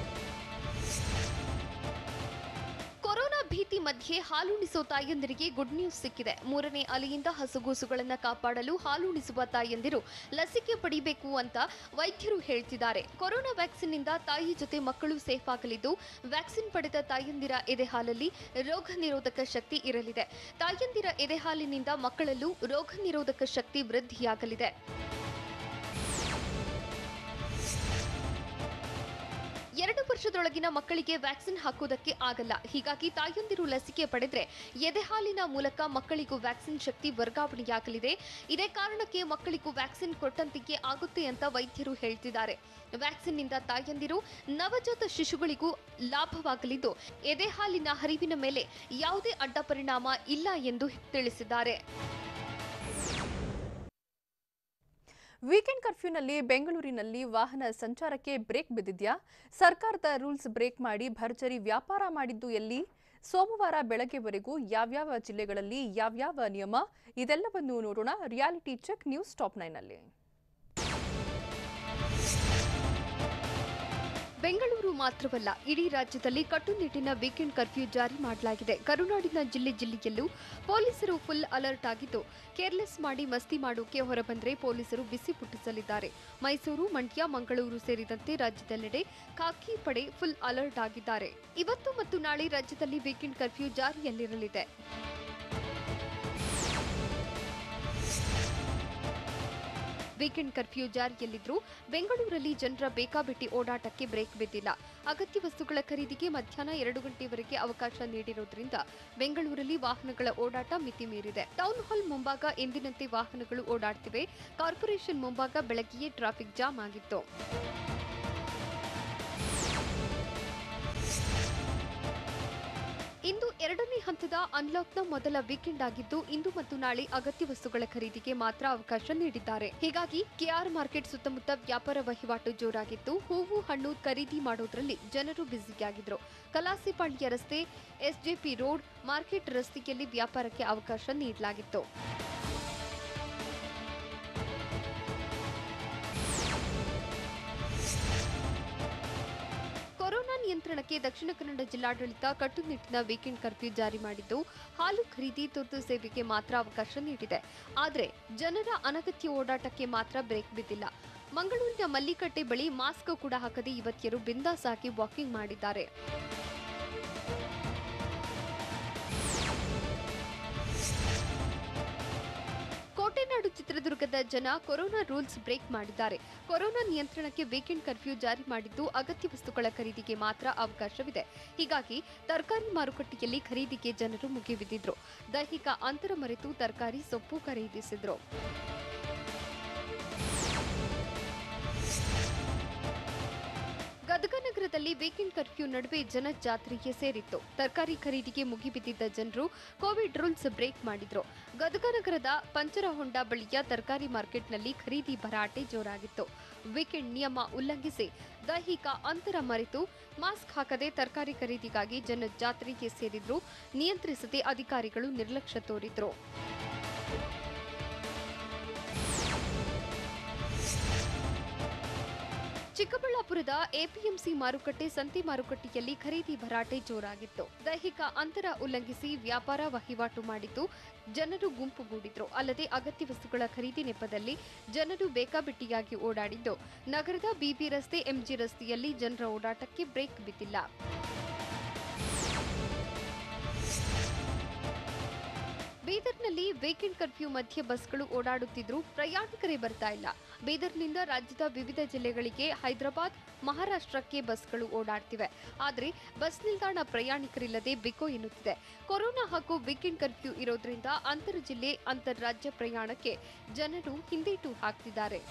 ಕೊರೋನಾ ಭೀತಿ ಮಧ್ಯೆ ಹಾಲುಣಿಸೋ ತಾಯಂದಿರಿಗೆ ಗುಡ್ ನ್ಯೂಸ್ ಸಿಕ್ಕಿದೆ. 3ನೇ ಅಲೆಯಿಂದ ಹಸುಗೂಸುಗಳನ್ನು ಕಾಪಾಡಲು ಹಾಲುಣಿಸುವ ತಾಯಂದಿರು ಲಸಿಕೆ ಪಡೆಯಬೇಕು ಅಂತ ವೈದ್ಯರು ಹೇಳ್ತಿದ್ದಾರೆ. ಕೊರೋನಾ ವ್ಯಾಕ್ಸಿನ್ನಿಂದ ತಾಯಿ ಜೊತೆ ಮಕ್ಕಳು ಸೇಫ್ ಆಗಲಿದ್ದು, ವ್ಯಾಕ್ಸಿನ್ ಪಡೆದ ತಾಯಂದಿರ ಎದೆಹಾಲಲ್ಲಿ ರೋಗ ನಿರೋಧಕ ಶಕ್ತಿ ಇರಲಿದೆ. ತಾಯಂದಿರ ಎದೆಹಾಲಿನಿಂದ ಮಕ್ಕಳಲ್ಲೂ ರೋಗ ನಿರೋಧಕ ಶಕ್ತಿ ವೃದ್ಧಿಯಾಗಲಿದೆ. 2 ವರ್ಷದೊಳಗಿನ ಮಕ್ಕಳಿಗೆ ವ್ಯಾಕ್ಸಿನ್ ಹಾಕುವುದಕ್ಕೆ ಆಗಲ್ಲ. ಹೀಗಾಗಿ ತಾಯಂದಿರು ಲಸಿಕೆ ಪಡೆದ್ರೆ ಎದೆಹಾಲಿನ ಮೂಲಕ ಮಕ್ಕಳಿಗೂ ವ್ಯಾಕ್ಸಿನ್ ಶಕ್ತಿ ವರ್ಗಾವಣೆಯಾಗಲಿದೆ. ಇದೇ ಕಾರಣಕ್ಕೆ ಮಕ್ಕಳಿಗೂ ವ್ಯಾಕ್ಸಿನ್ ಕೊಟ್ಟಂತೆಯೇ ಆಗುತ್ತೆ ಅಂತ ವೈದ್ಯರು ಹೇಳ್ತಿದ್ದಾರೆ. ವ್ಯಾಕ್ಸಿನ್ನಿಂದ ತಾಯಂದಿರು, ನವಜಾತ ಶಿಶುಗಳಿಗೂ ಲಾಭವಾಗಲಿದ್ದು, ಎದೆಹಾಲಿನ ಹರಿವಿನ ಮೇಲೆ ಯಾವುದೇ ಅಡ್ಡ ಪರಿಣಾಮ ಇಲ್ಲ ಎಂದು ತಿಳಿಸಿದ್ದಾರೆ. ವೀಕೆಂಡ್ ಕರ್ಫ್ಯೂನಲ್ಲಿ ಬೆಂಗಳೂರಿನಲ್ಲಿ ವಾಹನ ಸಂಚಾರಕ್ಕೆ ಬ್ರೇಕ್ ಬಿದ್ದಿದ್ಯಾ? ಸರ್ಕಾರದ ರೂಲ್ಸ್ ಬ್ರೇಕ್ ಮಾಡಿ ಭರ್ಜರಿ ವ್ಯಾಪಾರ ಮಾಡಿದ್ದು ಎಲ್ಲಿ? ಸೋಮವಾರ ಬೆಳಗ್ಗೆವರೆಗೂ ಯಾವ್ಯಾವ ಜಿಲ್ಲೆಗಳಲ್ಲಿ ಯಾವ್ಯಾವ ನಿಯಮ? ಇದೆಲ್ಲವನ್ನು ನೋಡೋಣ ರಿಯಾಲಿಟಿ ಚೆಕ್ ನ್ಯೂಸ್ ಟಾಪ್ 9ನಲ್ಲಿ. ಬೆಂಗಳೂರು ಮಾತ್ರವಲ್ಲ, ಇಡೀ ರಾಜ್ಯದಲ್ಲಿ ಕಟ್ಟುನಿಟ್ಟಿನ ವೀಕೆಂಡ್ ಕರ್ಫ್ಯೂ ಜಾರಿ ಮಾಡಲಾಗಿದೆ. ಕರುನಾಡಿನ ಜಿಲ್ಲೆಯಲ್ಲೂ ಪೊಲೀಸರು ಫುಲ್ ಅಲರ್ಟ್ ಆಗಿದ್ದು, ಕೇರ್ಲೆಸ್ ಮಾಡಿ ಮಸ್ತಿ ಮಾಡೋಕೆ ಹೊರಬಂದರೆ ಪೊಲೀಸರು ಬಿಸಿ ಪುಟ್ಟಿಸಲಿದ್ದಾರೆ. ಮೈಸೂರು, ಮಂಡ್ಯ, ಮಂಗಳೂರು ಸೇರಿದಂತೆ ರಾಜ್ಯದೆಲ್ಲೆಡೆ ಖಾಕಿ ಪಡೆ ಫುಲ್ ಅಲರ್ಟ್ ಆಗಿದ್ದಾರೆ. ಇವತ್ತು ಮತ್ತು ನಾಳೆ ರಾಜ್ಯದಲ್ಲಿ ವೀಕೆಂಡ್ ಕರ್ಫ್ಯೂ ಜಾರಿಯಲ್ಲಿರಲಿದೆ. ವೀಕೆಂಡ್ ಕರ್ಫ್ಯೂ ಜಾರಿಯಲ್ಲಿದ್ದರೂ ಬೆಂಗಳೂರಲ್ಲಿ ಜನರ ಬೇಕಾಬಿಟ್ಟಿ ಓಡಾಟಕ್ಕೆ ಬ್ರೇಕ್ ಬಿದ್ದಿಲ್ಲ. ಅಗತ್ಯ ವಸ್ತುಗಳ ಖರೀದಿಗೆ ಮಧ್ಯಾಹ್ನ 2 ಗಂಟೆವರೆಗೆ ಅವಕಾಶ ನೀಡಿರುವುದರಿಂದ ಬೆಂಗಳೂರಲ್ಲಿ ವಾಹನಗಳ ಓಡಾಟ ಮಿತಿ ಮೀರಿದೆ. ಟೌನ್ ಹಾಲ್ ಮುಂಭಾಗ ಎಂದಿನಂತೆ ವಾಹನಗಳು ಓಡಾಡ್ತಿವೆ. ಕಾರ್ಪೊರೇಷನ್ ಮುಂಭಾಗ ಬೆಳಗ್ಗೆಯೇ ಟ್ರಾಫಿಕ್ ಜಾಮ್ ಆಗಿತ್ತು. ಇಂದು 2ನೇ ಹಂತದ ಅನ್ಲಾಕ್ನ ಮೊದಲ ವೀಕೆಂಡ್ ಆಗಿದ್ದು, ಇಂದು ಮತ್ತು ನಾಳೆ ಅಗತ್ಯ ವಸ್ತುಗಳ ಖರೀದಿಗೆ ಮಾತ್ರ ಅವಕಾಶ ನೀಡಿದ್ದಾರೆ. ಹೀಗಾಗಿ ಕೆಆರ್ ಮಾರ್ಕೆಟ್ ಸುತ್ತಮುತ್ತ ವ್ಯಾಪಾರ ವಹಿವಾಟು ಜೋರಾಗಿತ್ತು. ಹೂವು ಹಣ್ಣು ಖರೀದಿ ಮಾಡೋದ್ರಲ್ಲಿ ಜನರು ಬ್ಯುಸಿಯಾಗಿದ್ರು. ಕಲಾಸಿಪಾಳ್ಯ ರಸ್ತೆ, ಎಸ್ಜೆಪಿ ರೋಡ್, ಮಾರ್ಕೆಟ್ ರಸ್ತೆಯಲ್ಲಿ ವ್ಯಾಪಾರಕ್ಕೆ ಅವಕಾಶ ನೀಡಲಾಗಿತ್ತು. ಕೊರೋನಾ ನಿಯಂತ್ರಣಕ್ಕೆ ದಕ್ಷಿಣ ಕನ್ನಡ ಜಿಲ್ಲಾಡಳಿತ ಕಟ್ಟುನಿಟ್ಟಿನ ವೀಕೆಂಡ್ ಕರ್ಫ್ಯೂ ಜಾರಿ ಮಾಡಿದ್ದು, ಹಾಲು ಖರೀದಿ, ತುರ್ತು ಸೇವೆಗೆ ಮಾತ್ರ ಅವಕಾಶ ನೀಡಿದೆ. ಆದರೆ ಜನರ ಅನಗತ್ಯ ಓಡಾಟಕ್ಕೆ ಮಾತ್ರ ಬ್ರೇಕ್ ಬಿದ್ದಿಲ್ಲ. ಮಂಗಳೂರಿನ ಮಲ್ಲಿಕಟ್ಟೆ ಬಳಿ ಮಾಸ್ಕ್ ಕೂಡ ಹಾಕದೆ ಯುವತಿಯರು ಬಿಂದಾಸ್ ಆಗಿ ವಾಕಿಂಗ್ ಮಾಡಿದ್ದಾರೆ. ಕೋಟೆನಾಡು ಚಿತ್ರದ ಚಿತ್ರದುರ್ಗದ ಜನ ಕೊರೋನಾ ರೂಲ್ಸ್ ಬ್ರೇಕ್ ಮಾಡಿದ್ದಾರೆ. ಕೊರೋನಾ ನಿಯಂತ್ರಣಕ್ಕೆ ವೀಕೆಂಡ್ ಕರ್ಫ್ಯೂ ಜಾರಿ ಮಾಡಿದ್ದು ಅಗತ್ಯ ವಸ್ತುಗಳ ಖರೀದಿಗೆ ಮಾತ್ರ ಅವಕಾಶವಿದೆ. ಹೀಗಾಗಿ ತರಕಾರಿ ಮಾರುಕಟ್ಟೆಯಲ್ಲಿ ಖರೀದಿಗೆ ಜನರು ಮುಗಿಬಿದ್ದಿದ್ರು. ದೈಹಿಕ ಅಂತರ ಮರೆತು ತರಕಾರಿ ಸೊಪ್ಪು ಖರೀದಿಸಿದ್ರು. ಗದಗ ನಗರದಲ್ಲಿ ವೀಕೆಂಡ್ ಕರ್ಫ್ಯೂ ನಡುವೆ ಜನ ಜಾತ್ರೆಗೆ ಸೇರಿತ್ತು. ತರಕಾರಿ ಖರೀದಿಗೆ ಮುಗಿಬಿದ್ದಿದ್ದ ಜನರು ಕೋವಿಡ್ ರೂಲ್ಸ್ ಬ್ರೇಕ್ ಮಾಡಿದ್ರು. ಗದಗ ನಗರದ ಪಂಚರಹೊಂಡ ಬಳಿಯ ತರಕಾರಿ ಮಾರ್ಕೆಟ್ನಲ್ಲಿ ಖರೀದಿ ಭರಾಟೆ ಜೋರಾಗಿತ್ತು. ವೀಕೆಂಡ್ ನಿಯಮ ಉಲ್ಲಂಘಿಸಿ ದೈಹಿಕ ಅಂತರ ಮರೆತು ಮಾಸ್ಕ್ ಹಾಕದೆ ತರಕಾರಿ ಖರೀದಿಗಾಗಿ ಜನ ಜಾತ್ರೆಗೆ ಸೇರಿದ್ರು. ನಿಯಂತ್ರಿಸದೆ ಅಧಿಕಾರಿಗಳು ನಿರ್ಲಕ್ಷ್ಯ ತೋರಿದ್ರು. ಚಿಕ್ಕಬಳ್ಳಾಪುರದ ಎಪಿಎಂಸಿ ಮಾರುಕಟ್ಟೆ ಸಂತೆ ಮಾರುಕಟ್ಟೆಯಲ್ಲಿ ಖರೀದಿ ಭರಾಟೆ ಜೋರಾಗಿತ್ತು. ದೈಹಿಕ ಅಂತರ ಉಲ್ಲಂಘಿಸಿ ವ್ಯಾಪಾರ ವಹಿವಾಟು ಮಾಡಿದ್ದು ಜನರು ಗುಂಪುಗೂಡಿದ್ರು. ಅಲ್ಲದೆ ಅಗತ್ಯ ವಸ್ತುಗಳ ಖರೀದಿ ನೆಪದಲ್ಲಿ ಜನರು ಬೇಕಾಬಿಟ್ಟಿಯಾಗಿ ಓಡಾಡಿದ್ದು ನಗರದ ಬಿಬಿ ರಸ್ತೆ ಎಂಜಿ ರಸ್ತೆಯಲ್ಲಿ ಜನರ ಓಡಾಟಕ್ಕೆ ಬ್ರೇಕ್ ಬಿದ್ದಿಲ್ಲ. ಬೀದರ್ನಲ್ಲಿ ವೀಕೆಂಡ್ ಕರ್ಫ್ಯೂ ಮಧ್ಯೆ ಬಸ್ಗಳು ಓಡಾಡುತ್ತಿದ್ರೂ ಪ್ರಯಾಣಿಕರೇ ಬರ್ತಾ ಇಲ್ಲ. ಬೀದರ್ನಿಂದ ರಾಜ್ಯದ ವಿವಿಧ ಜಿಲ್ಲೆಗಳಿಗೆ ಹೈದರಾಬಾದ್, ಮಹಾರಾಷ್ಟ್ರಕ್ಕೆ ಬಸ್ಗಳು ಓಡಾಡ್ತಿವೆ. ಆದರೆ ಬಸ್ ನಿಲ್ದಾಣ ಪ್ರಯಾಣಿಕರಿಲ್ಲದೆ ಬಿಕೋ ಎನ್ನುತ್ತಿದೆ. ಕೊರೋನಾ ಹಾಗೂ ವೀಕೆಂಡ್ ಕರ್ಫ್ಯೂ ಇರೋದ್ರಿಂದ ಅಂತರ್ ಜಿಲ್ಲೆ, ಅಂತರ್ ರಾಜ್ಯ ಪ್ರಯಾಣಕ್ಕೆ ಜನರು ಹಿಂದೇಟು ಹಾಕ್ತಿದ್ದಾರೆ.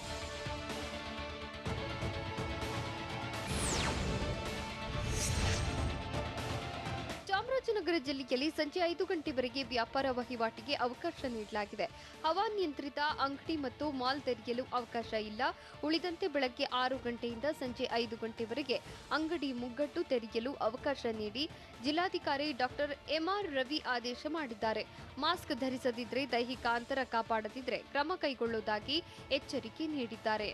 ಚಾಮರಾಜನಗರ ಜಿಲ್ಲೆಯಲ್ಲಿ ಸಂಜೆ 5 ಗಂಟೆವರೆಗೆ ವ್ಯಾಪಾರ ವಹಿವಾಟಿಗೆ ಅವಕಾಶ ನೀಡಲಾಗಿದೆ. ಹವಾನಿಯಂತ್ರಿತ ಅಂಗಡಿ ಮತ್ತು ಮಾಲ್ ತೆರೆಯಲು ಅವಕಾಶ ಇಲ್ಲ. ಉಳಿದಂತೆ ಬೆಳಗ್ಗೆ 6 ಗಂಟೆಯಿಂದ ಸಂಜೆ 5 ಗಂಟೆವರೆಗೆ ಅಂಗಡಿ ಮುಗ್ಗಟ್ಟು ತೆರೆಯಲು ಅವಕಾಶ ನೀಡಿ ಜಿಲ್ಲಾಧಿಕಾರಿ ಡಾಕ್ಟರ್ ಎಂಆರ್ ರವಿ ಆದೇಶ ಮಾಡಿದ್ದಾರೆ. ಮಾಸ್ಕ್ ಧರಿಸದಿದ್ರೆ, ದೈಹಿಕ ಅಂತರ ಕಾಪಾಡದಿದ್ರೆ ಕ್ರಮ ಕೈಗೊಳ್ಳುವುದಾಗಿ ಎಚ್ಚರಿಕೆ ನೀಡಿದ್ದಾರೆ.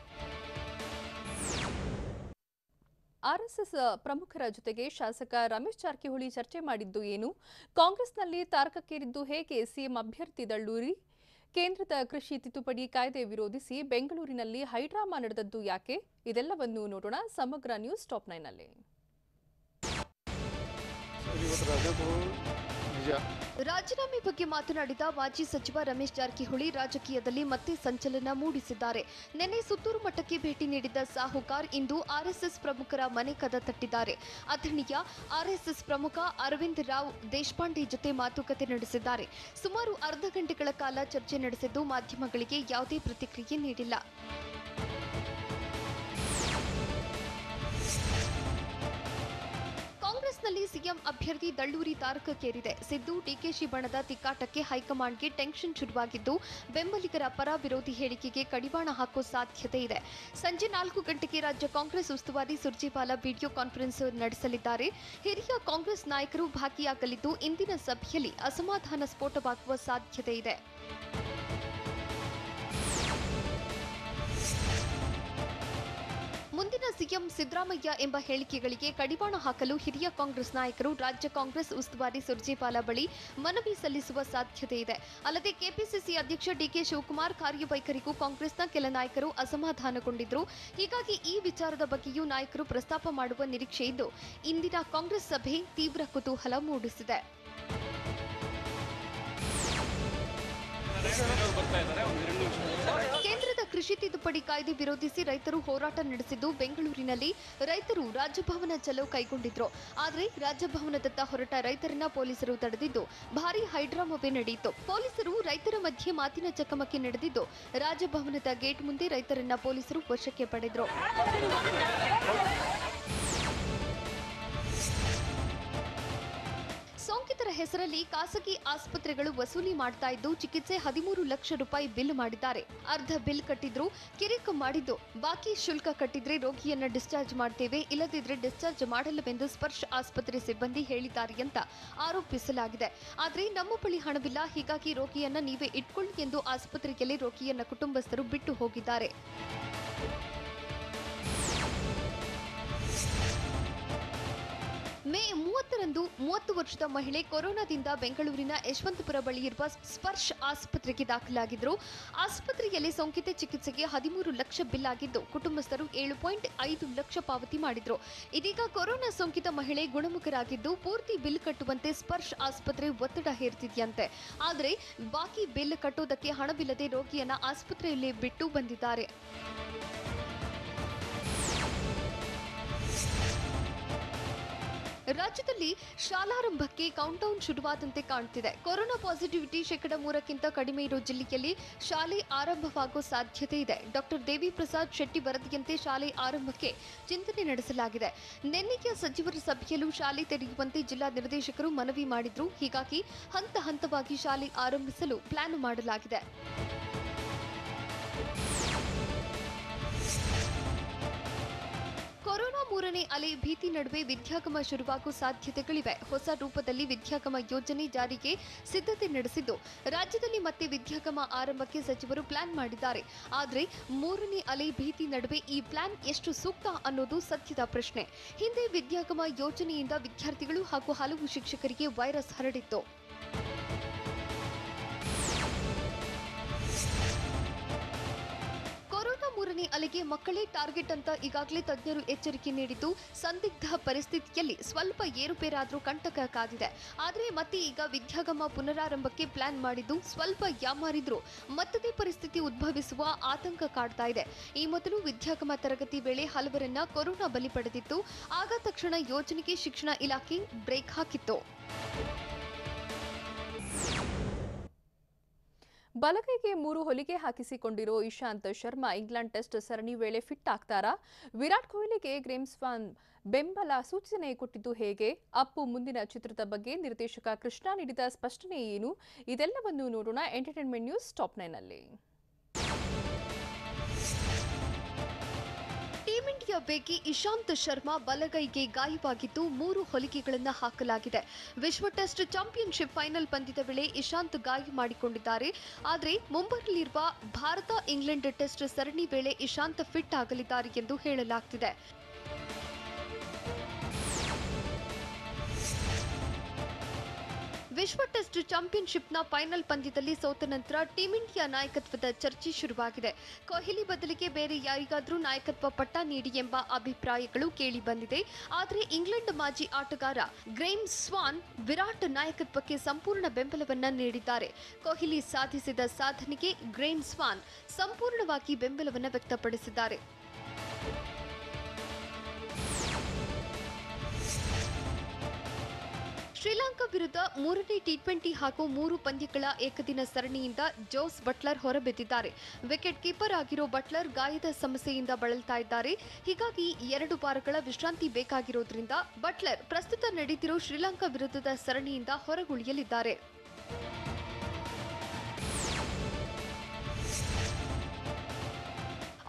ಆರ್ಎಸ್ಎಸ್ ಪ್ರಮುಖರ ಜೊತೆಗೆ ಶಾಸಕ ರಮೇಶ್ ಜಾರಕಿಹೊಳಿ ಚರ್ಚೆ ಮಾಡಿದ್ದು ಏನು? ಕಾಂಗ್ರೆಸ್ನಲ್ಲಿ ತಾರಕಕ್ಕೇರಿದ್ದು ಹೇಗೆ? ಸಿಎಂ ಅಭ್ಯರ್ಥಿ ದಳ್ಳೂರಿ ಕೇಂದ್ರದ ಕೃಷಿ ತಿದ್ದುಪಡಿ ಕಾಯ್ದೆ ವಿರೋಧಿಸಿ ಬೆಂಗಳೂರಿನಲ್ಲಿ ಹೈಡ್ರಾಮಾ ನಡೆದದ್ದು ಯಾಕೆ? ಇದೆಲ್ಲವನ್ನು ನೋಡೋಣ ಸಮಗ್ರ ನ್ಯೂಸ್ ಟಾಪ್ 9 ನಲ್ಲಿ. ರಾಜೀನಾಮೆ ಬಗ್ಗೆ ಮಾತನಾಡಿದ ಮಾಜಿ ಸಚಿವ ರಮೇಶ್ ಜಾರಕಿಹೊಳಿ ರಾಜಕೀಯದಲ್ಲಿ ಮತ್ತೆ ಸಂಚಲನ ಮೂಡಿಸಿದ್ದಾರೆ. ನಿನ್ನೆ ಸುತ್ತೂರು ಮಠಕ್ಕೆ ಭೇಟಿ ನೀಡಿದ್ದ ಸಾಹುಕಾರ್ ಇಂದು ಆರ್ಎಸ್ಎಸ್ ಪ್ರಮುಖರ ಮನೆ ಕದ ತಟ್ಟಿದ್ದಾರೆ. ಅಥಣಿಯ ಆರ್ಎಸ್ಎಸ್ ಪ್ರಮುಖ ಅರವಿಂದ್ ರಾವ್ ದೇಶಪಾಂಡೆ ಜೊತೆ ಮಾತುಕತೆ ನಡೆಸಿದ್ದಾರೆ. ಸುಮಾರು ಅರ್ಧ ಗಂಟೆಗಳ ಕಾಲ ಚರ್ಚೆ ನಡೆಸಿದ್ದು ಮಾಧ್ಯಮಗಳಿಗೆ ಯಾವುದೇ ಪ್ರತಿಕ್ರಿಯೆ ನೀಡಿಲ್ಲ. ಕಾಂಗ್ರೆಸ್ನಲ್ಲಿ ಸಿಎಂ ಅಭ್ಯರ್ಥಿ ದಳ್ಳೂರಿ ತಾರಕಕ್ಕೇರಿದೆ. ಸಿದ್ದು ಡಿಕೆಶಿ ಬಣದ ತಿಕ್ಕಾಟಕ್ಕೆ ಹೈಕಮಾಂಡ್ಗೆ ಟೆನ್ಷನ್ ಶುರುವಾಗಿದ್ದು ಬೆಂಬಲಿಗರ ಪರ ವಿರೋಧಿ ಹೇಳಿಕೆಗೆ ಕಡಿವಾಣ ಹಾಕೋ ಸಾಧ್ಯತೆ ಇದೆ. ಸಂಜೆ 4 ಗಂಟೆಗೆ ರಾಜ್ಯ ಕಾಂಗ್ರೆಸ್ ಉಸ್ತುವಾರಿ ಸುರ್ಜೇವಾಲಾ ವಿಡಿಯೋ ಕಾನ್ಫರೆನ್ಸ್ ನಡೆಸಲಿದ್ದಾರೆ. ಹಿರಿಯ ಕಾಂಗ್ರೆಸ್ ನಾಯಕರು ಭಾಗಿಯಾಗಲಿದ್ದು ಇಂದಿನ ಸಭೆಯಲ್ಲಿ ಅಸಮಾಧಾನ ಸ್ಫೋಟವಾಗುವ ಸಾಧ್ಯತೆ ಇದೆ. ಮುಂದಿನ ಸಿಎಂ ಸಿದ್ದರಾಮಯ್ಯ ಎಂಬ ಹೇಳಿಕೆಗಳಿಗೆ ಕಡಿವಾಣ ಹಾಕಲು ಹಿರಿಯ ಕಾಂಗ್ರೆಸ್ ನಾಯಕರು ರಾಜ್ಯ ಕಾಂಗ್ರೆಸ್ ಉಸ್ತುವಾರಿ ಸುರ್ಜೇವಾಲಾ ಬಳಿ ಮನವಿ ಸಲ್ಲಿಸುವ ಸಾಧ್ಯತೆ ಇದೆ. ಅಲ್ಲದೆ ಕೆಪಿಸಿಸಿ ಅಧ್ಯಕ್ಷ ಡಿಕೆ ಶಿವಕುಮಾರ್ ಕಾರ್ಯವೈಖರಿಗೂ ಕಾಂಗ್ರೆಸ್ನ ಕೆಲ ನಾಯಕರು ಅಸಮಾಧಾನಗೊಂಡಿದ್ರು. ಹೀಗಾಗಿ ಈ ವಿಚಾರದ ಬಗ್ಗೆಯೂ ನಾಯಕರು ಪ್ರಸ್ತಾಪ ಮಾಡುವ ನಿರೀಕ್ಷೆ ಇದ್ದು ಇಂದಿನ ಕಾಂಗ್ರೆಸ್ ಸಭೆ ತೀವ್ರ ಕುತೂಹಲ ಮೂಡಿಸಿದೆ. ಕೇಂದ್ರದ ಕೃಷಿ ತಿದ್ದುಪಡಿ ಕಾಯ್ದೆ ವಿರೋಧಿಸಿ ರೈತರು ಹೋರಾಟ ನಡೆಸಿದ್ದು ಬೆಂಗಳೂರಿನಲ್ಲಿ ರೈತರು ರಾಜಭವನ ಚಲೋ ಕೈಗೊಂಡಿದ್ರು. ಆದರೆ ರಾಜಭವನದತ್ತ ಹೊರಟ ರೈತರನ್ನ ಪೊಲೀಸರು ತಡೆದಿದ್ದು ಭಾರೀ ಹೈಡ್ರಾಮವೇ ನಡೆಯಿತು. ಪೊಲೀಸರು ರೈತರ ಮಧ್ಯೆ ಮಾತಿನ ಚಕಮಕಿ ನಡೆದಿದ್ದು ರಾಜಭವನದ ಗೇಟ್ ಮುಂದೆ ರೈತರನ್ನ ಪೊಲೀಸರು ವಶಕ್ಕೆ ಪಡೆದರು. ಸೋಂಕಿತರ ಹೆಸರಲ್ಲಿ ಖಾಸಗಿ ಆಸ್ಪತ್ರೆಗಳು ವಸೂಲಿ ಮಾಡ್ತಾ ಇದ್ದು ಚಿಕಿತ್ಸೆ 13 ಲಕ್ಷ ರೂಪಾಯಿ ಬಿಲ್ ಮಾಡಿದ್ದಾರೆ. ಅರ್ಧ ಬಿಲ್ ಕಟ್ಟಿದ್ರು, ಕಿರಿಕ್ ಮಾಡಿದ್ದು ಬಾಕಿ ಶುಲ್ಕ ಕಟ್ಟಿದ್ರೆ ರೋಗಿಯನ್ನ ಡಿಸ್ಚಾರ್ಜ್ ಮಾಡ್ತೇವೆ, ಇಲ್ಲದಿದ್ರೆ ಡಿಸ್ಚಾರ್ಜ್ ಮಾಡಲ್ಲವೆಂದು ಸ್ಪರ್ಶ್ ಆಸ್ಪತ್ರೆ ಸಿಬ್ಬಂದಿ ಹೇಳಿದ್ದಾರೆ ಅಂತ ಆರೋಪಿಸಲಾಗಿದೆ. ಆದರೆ ನಮ್ಮ ಬಳಿ ಹಣವಿಲ್ಲ, ಹೀಗಾಗಿ ರೋಗಿಯನ್ನ ನೀವೇ ಇಟ್ಕೊಳ್ಳಿ ಎಂದು ಆಸ್ಪತ್ರೆಯಲ್ಲಿ ರೋಗಿಯನ್ನ ಕುಟುಂಬಸ್ಥರು ಬಿಟ್ಟು ಹೋಗಿದ್ದಾರೆ. ಮೇ 30ರಂದು 30 ವರ್ಷದ ಮಹಿಳೆ ಕೊರೋನಾದಿಂದ ಬೆಂಗಳೂರಿನ ಯಶವಂತಪುರ ಬಳಿ ಇರುವ ಸ್ಪರ್ಶ್ ಆಸ್ಪತ್ರೆಗೆ ದಾಖಲಾಗಿದ್ದರು. ಆಸ್ಪತ್ರೆಯಲ್ಲಿ ಸೋಂಕಿತ ಚಿಕಿತ್ಸೆಗೆ 13 ಲಕ್ಷ ಬಿಲ್ ಆಗಿದ್ದು ಕುಟುಂಬಸ್ಥರು 7.5 ಲಕ್ಷ ಪಾವತಿ ಮಾಡಿದ್ರು. ಇದೀಗ ಕೊರೋನಾ ಸೋಂಕಿತ ಮಹಿಳೆ ಗುಣಮುಖರಾಗಿದ್ದು ಪೂರ್ತಿ ಬಿಲ್ ಕಟ್ಟುವಂತೆ ಸ್ಪರ್ಶ್ ಆಸ್ಪತ್ರೆ ಒತ್ತಡ ಹೇರ್ತಿದೆಯಂತೆ. ಆದರೆ ಬಾಕಿ ಬಿಲ್ ಕಟ್ಟೋದಕ್ಕೆ ಹಣವಿಲ್ಲದೆ ರೋಗಿಯನ್ನ ಆಸ್ಪತ್ರೆಯಲ್ಲಿ ಬಿಟ್ಟು ಬಂದಿದ್ದಾರೆ. ರಾಜ್ಯದಲ್ಲಿ ಶಾಲಾರಂಭಕ್ಕೆ ಕೌಂಟೌನ್ ಶುರುವಾದಂತೆ ಕಾಣುತ್ತಿದೆ. ಕೊರೋನಾ ಪಾಸಿಟಿವಿಟಿ 3% ಕಡಿಮೆ ಇರೋ ಜಿಲ್ಲೆಯಲ್ಲಿ ಶಾಲೆ ಆರಂಭವಾಗುವ ಸಾಧ್ಯತೆ ಇದೆ. ಡಾಕ್ಟರ್ ದೇವಿ ಪ್ರಸಾದ್ ಶೆಟ್ಟಿ ವರದಿಯಂತೆ ಶಾಲೆ ಆರಂಭಕ್ಕೆ ಚಿಂತನೆ ನಡೆಸಲಾಗಿದೆ. ನಿನ್ನೆಯ ಸಚಿವರ ಸಭೆಯಲ್ಲೂ ಶಾಲೆ ತೆರೆಯುವಂತೆ ಜಿಲ್ಲಾ ನಿರ್ದೇಶಕರು ಮನವಿ ಮಾಡಿದ್ರು. ಹೀಗಾಗಿ ಹಂತ ಹಂತವಾಗಿ ಶಾಲೆ ಆರಂಭಿಸಲು ಪ್ಲಾನ್ ಮಾಡಲಾಗಿದೆ. ಕೊರೋನಾ 3ನೇ ಅಲೆ ಭೀತಿ ನಡುವೆ ವಿದ್ಯಾಗಮ ಶುರುವಾಗುವ ಸಾಧ್ಯತೆಗಳಿವೆ. ಹೊಸ ರೂಪದಲ್ಲಿ ವಿದ್ಯಾಗಮ ಯೋಜನೆ ಜಾರಿಗೆ ಸಿದ್ಧತೆ ನಡೆಸಿದ್ದು ರಾಜ್ಯದಲ್ಲಿ ಮತ್ತೆ ವಿದ್ಯಾಗಮ ಆರಂಭಕ್ಕೆ ಸಚಿವರು ಪ್ಲಾನ್ ಮಾಡಿದ್ದಾರೆ. ಆದರೆ 3ನೇ ಅಲೆ ಭೀತಿ ನಡುವೆ ಈ ಪ್ಲಾನ್ ಎಷ್ಟು ಸೂಕ್ತ ಅನ್ನೋದು ಸದ್ಯದ ಪ್ರಶ್ನೆ. ಹಿಂದೆ ವಿದ್ಯಾಗಮ ಯೋಜನೆಯಿಂದ ವಿದ್ಯಾರ್ಥಿಗಳು ಹಾಗೂ ಹಲವು ಶಿಕ್ಷಕರಿಗೆ ವೈರಸ್ ಹರಡಿತ್ತು. ಕೊರೋನಾ 3ನೇ ಅಲೆಗೆ ಮಕ್ಕಳೇ ಟಾರ್ಗೆಟ್ ಅಂತ ಈಗಾಗಲೇ ತಜ್ಞರು ಎಚ್ಚರಿಕೆ ನೀಡಿದ್ದು ಸಂದಿಗ್ಧ ಪರಿಸ್ಥಿತಿಯಲ್ಲಿ ಸ್ವಲ್ಪ ಏರುಪೇರಾದ್ರೂ ಕಂಟಕ ಕಾದಿದೆ. ಆದರೆ ಮತ್ತೆ ಈಗ ವಿದ್ಯಾಗಮ ಪುನರಾರಂಭಕ್ಕೆ ಪ್ಲಾನ್ ಮಾಡಿದ್ದು ಸ್ವಲ್ಪ ಯಾಮಾರಿದ್ರು ಮತ್ತದೇ ಪರಿಸ್ಥಿತಿ ಉದ್ಭವಿಸುವ ಆತಂಕ ಕಾಡ್ತಾ ಇದೆ. ಈ ಮೊದಲು ವಿದ್ಯಾಗಮ ತರಗತಿ ವೇಳೆ ಹಲವರನ್ನ ಕೊರೋನಾ ಬಲಿ ಪಡೆದಿತ್ತು. ಆಗ ತಕ್ಷಣ ಯೋಜನೆಗೆ ಶಿಕ್ಷಣ ಇಲಾಖೆ ಬ್ರೇಕ್ ಹಾಕಿತ್ತು. ಬಲಗೈಗೆ 3 ಹೊಲಿಗೆ ಹಾಕಿಸಿಕೊಂಡಿರೋ ಇಶಾಂತ್ ಶರ್ಮಾ ಇಂಗ್ಲೆಂಡ್ ಟೆಸ್ಟ್ ಸರಣಿ ವೇಳೆ ಫಿಟ್ ಆಗ್ತಾರಾ? ವಿರಾಟ್ ಕೊಹ್ಲಿಗೆ ಗ್ರೇಮ್ ಸ್ವಾನ್ ಬೆಂಬಲ ಸೂಚನೆ ಕೊಟ್ಟಿದ್ದು ಹೇಗೆ? ಅಪ್ಪು ಮುಂದಿನ ಚಿತ್ರದ ಬಗ್ಗೆ ನಿರ್ದೇಶಕ ಕೃಷ್ಣ ನೀಡಿದ ಸ್ಪಷ್ಟನೆ ಏನು? ಇದೆಲ್ಲವನ್ನು ನೋಡೋಣ ಎಂಟರ್ಟೈನ್ಮೆಂಟ್ ನ್ಯೂಸ್ ಟಾಪ್ 9 ನಲ್ಲಿ. ಟೀಂ ಇಂಡಿಯಾ ವೇಗಿ ಇಶಾಂತ್ ಶರ್ಮಾ ಬಲಗೈಗೆ ಗಾಯವಾಗಿದ್ದು 3 ಹೊಲಿಗೆಗಳನ್ನು ಹಾಕಲಾಗಿದೆ. ವಿಶ್ವ ಟೆಸ್ಟ್ ಚಾಂಪಿಯನ್ಶಿಪ್ ಫೈನಲ್ ಪಂದ್ಯದ ವೇಳೆ ಇಶಾಂತ್ ಗಾಯ ಮಾಡಿಕೊಂಡಿದ್ದಾರೆ. ಆದರೆ ಮುಂಬರಲಿರುವ ಭಾರತ ಇಂಗ್ಲೆಂಡ್ ಟೆಸ್ಟ್ ಸರಣಿ ವೇಳೆ ಇಶಾಂತ್ ಫಿಟ್ ಆಗಲಿದ್ದಾರೆ ಎಂದು ಹೇಳಲಾಗುತ್ತಿದೆ. ವಿಶ್ವ ಟೆಸ್ಟ್ ಚಾಂಪಿಯನ್ಶಿಪ್ನ ಫೈನಲ್ ಪಂದ್ಯದಲ್ಲಿ ಸೋತ ನಂತರ ಟೀಂ ಇಂಡಿಯಾ ನಾಯಕತ್ವದ ಚರ್ಚೆ ಶುರುವಾಗಿದೆ. ಕೊಹ್ಲಿ ಬದಲಿಗೆ ಬೇರೆ ಯಾರಿಗಾದರೂ ನಾಯಕತ್ವ ಪಟ್ಟ ನೀಡಿ ಎಂಬ ಅಭಿಪ್ರಾಯಗಳು ಕೇಳಿ ಬಂದಿದೆ. ಆದರೆ ಇಂಗ್ಲೆಂಡ್ ಮಾಜಿ ಆಟಗಾರ ಗ್ರೇಮ್ ಸ್ವಾನ್ ವಿರಾಟ್ ನಾಯಕತ್ವಕ್ಕೆ ಸಂಪೂರ್ಣ ಬೆಂಬಲವನ್ನ ನೀಡಿದ್ದಾರೆ. ಕೊಹ್ಲಿ ಸಾಧಿಸಿದ ಸಾಧನೆಗೆ ಗ್ರೇಮ್ ಸ್ವಾನ್ ಸಂಪೂರ್ಣವಾಗಿ ಬೆಂಬಲವನ್ನು ವ್ಯಕ್ತಪಡಿಸಿದ್ದಾರೆ. ಶ್ರೀಲಂಕಾ ವಿರುದ್ಧ 3ನೇ ಟಿ20 ಹಾಗೂ 3 ಪಂದ್ಯಗಳ ಏಕದಿನ ಸರಣಿಯಿಂದ ಜೋಸ್ ಬಟ್ಲರ್ ಹೊರಬಿದ್ದಿದ್ದಾರೆ. ವಿಕೆಟ್ ಕೀಪರ್ ಆಗಿರೋ ಬಟ್ಲರ್ ಗಾಯದ ಸಮಸ್ಯೆಯಿಂದ ಬಳಲ್ತಾ ಇದ್ದಾರೆ. ಹೀಗಾಗಿ 2 ವಾರಗಳ ವಿಶ್ರಾಂತಿ ಬೇಕಾಗಿರೋದ್ರಿಂದ ಬಟ್ಲರ್ ಪ್ರಸ್ತುತ ನಡೆದಿರೋ ಶ್ರೀಲಂಕಾ ವಿರುದ್ಧದ ಸರಣಿಯಿಂದ ಹೊರಗುಳಿಯಲಿದ್ದಾರೆ.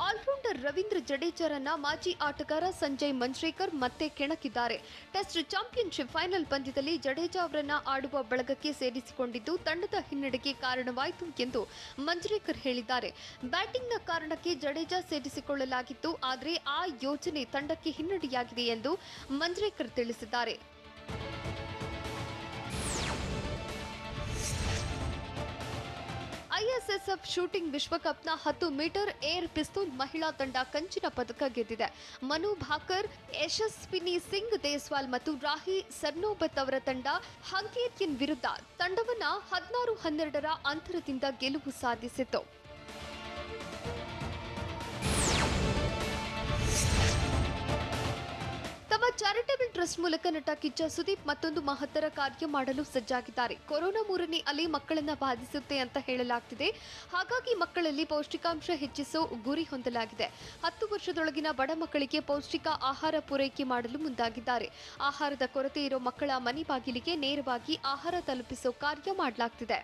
ಆಲ್ರೌಂಡರ್ ರವೀಂದ್ರ ಜಡೇಜಾರನ್ನ ಮಾಜಿ ಆಟಗಾರ ಸಂಜಯ್ ಮಂಜ್ರೇಕರ್ ಮತ್ತೆ ಕೆಣಕಿದ್ದಾರೆ. ಟೆಸ್ಟ್ ಚಾಂಪಿಯನ್ಶಿಪ್ ಫೈನಲ್ ಪಂದ್ಯದಲ್ಲಿ ಜಡೇಜಾ ಅವರನ್ನ ಆಡುವ ಬಳಗಕ್ಕೆ ಸೇರಿಸಿಕೊಂಡಿದ್ದು ತಂಡದ ಹಿನ್ನಡೆಗೆ ಕಾರಣವಾಯಿತು ಎಂದು ಮಂಜ್ರೇಕರ್ ಹೇಳಿದ್ದಾರೆ. ಬ್ಯಾಟಿಂಗ್ನ ಕಾರಣಕ್ಕೆ ಜಡೇಜಾ ಸೇರಿಸಿಕೊಳ್ಳಲಾಗಿತ್ತು. ಆದರೆ ಆ ಯೋಜನೆ ತಂಡಕ್ಕೆ ಹಿನ್ನಡೆಯಾಗಿದೆ ಎಂದು ಮಂಜ್ರೇಕರ್ ತಿಳಿಸಿದ್ದಾರೆ. ಐಎಸ್ಎಸ್ಎಫ್ ಶೂಟಿಂಗ್ ವಿಶ್ವಕಪ್ನ 10 ಮೀಟರ್ ಏರ್ ಪಿಸ್ತೂಲ್ ಮಹಿಳಾ ತಂಡ ಕಂಚಿನ ಪದಕ ಗೆದ್ದಿದೆ. ಮನು ಭಾಕರ್, ಯಶಸ್ವಿನಿ ಸಿಂಗ್ ದೇಸ್ವಾಲ್ ಮತ್ತು ರಾಹಿ ಸರ್ನೋಬತ್ ಅವರ ತಂಡ ಹಂಗೇರಿಯನ್ ವಿರುದ್ಧ ತಂಡವನ್ನ 16-12 ಅಂತರದಿಂದ ಗೆಲುವು ಸಾಧಿಸಿತು. ತಮ್ಮ ಚಾರಿಟೇಬಲ್ ಟ್ರಸ್ಟ್ ಮೂಲಕ ನಟ ಕಿಚ್ಚ ಸುದೀಪ್ ಮತ್ತೊಂದು ಮಹತ್ತರ ಕಾರ್ಯ ಮಾಡಲು ಸಜ್ಜಾಗಿದ್ದಾರೆ. ಕೊರೋನಾ 3ನೇ ಅಲೆ ಮಕ್ಕಳನ್ನ ಬಾಧಿಸುತ್ತೆ ಅಂತ ಹೇಳಲಾಗ್ತಿದೆ. ಹಾಗಾಗಿ ಮಕ್ಕಳಲ್ಲಿ ಪೌಷ್ಟಿಕಾಂಶ ಹೆಚ್ಚಿಸೋ ಗುರಿ ಹೊಂದಲಾಗಿದೆ. 10 ವರ್ಷದೊಳಗಿನ ಬಡ ಮಕ್ಕಳಿಗೆ ಪೌಷ್ಟಿಕ ಆಹಾರ ಪೂರೈಕೆ ಮಾಡಲು ಮುಂದಾಗಿದ್ದಾರೆ. ಆಹಾರದ ಕೊರತೆ ಇರೋ ಮಕ್ಕಳ ಮನೆ ಬಾಗಿಲಿಗೆ ನೇರವಾಗಿ ಆಹಾರ ತಲುಪಿಸೋ ಕಾರ್ಯ ಮಾಡಲಾಗ್ತಿದೆ.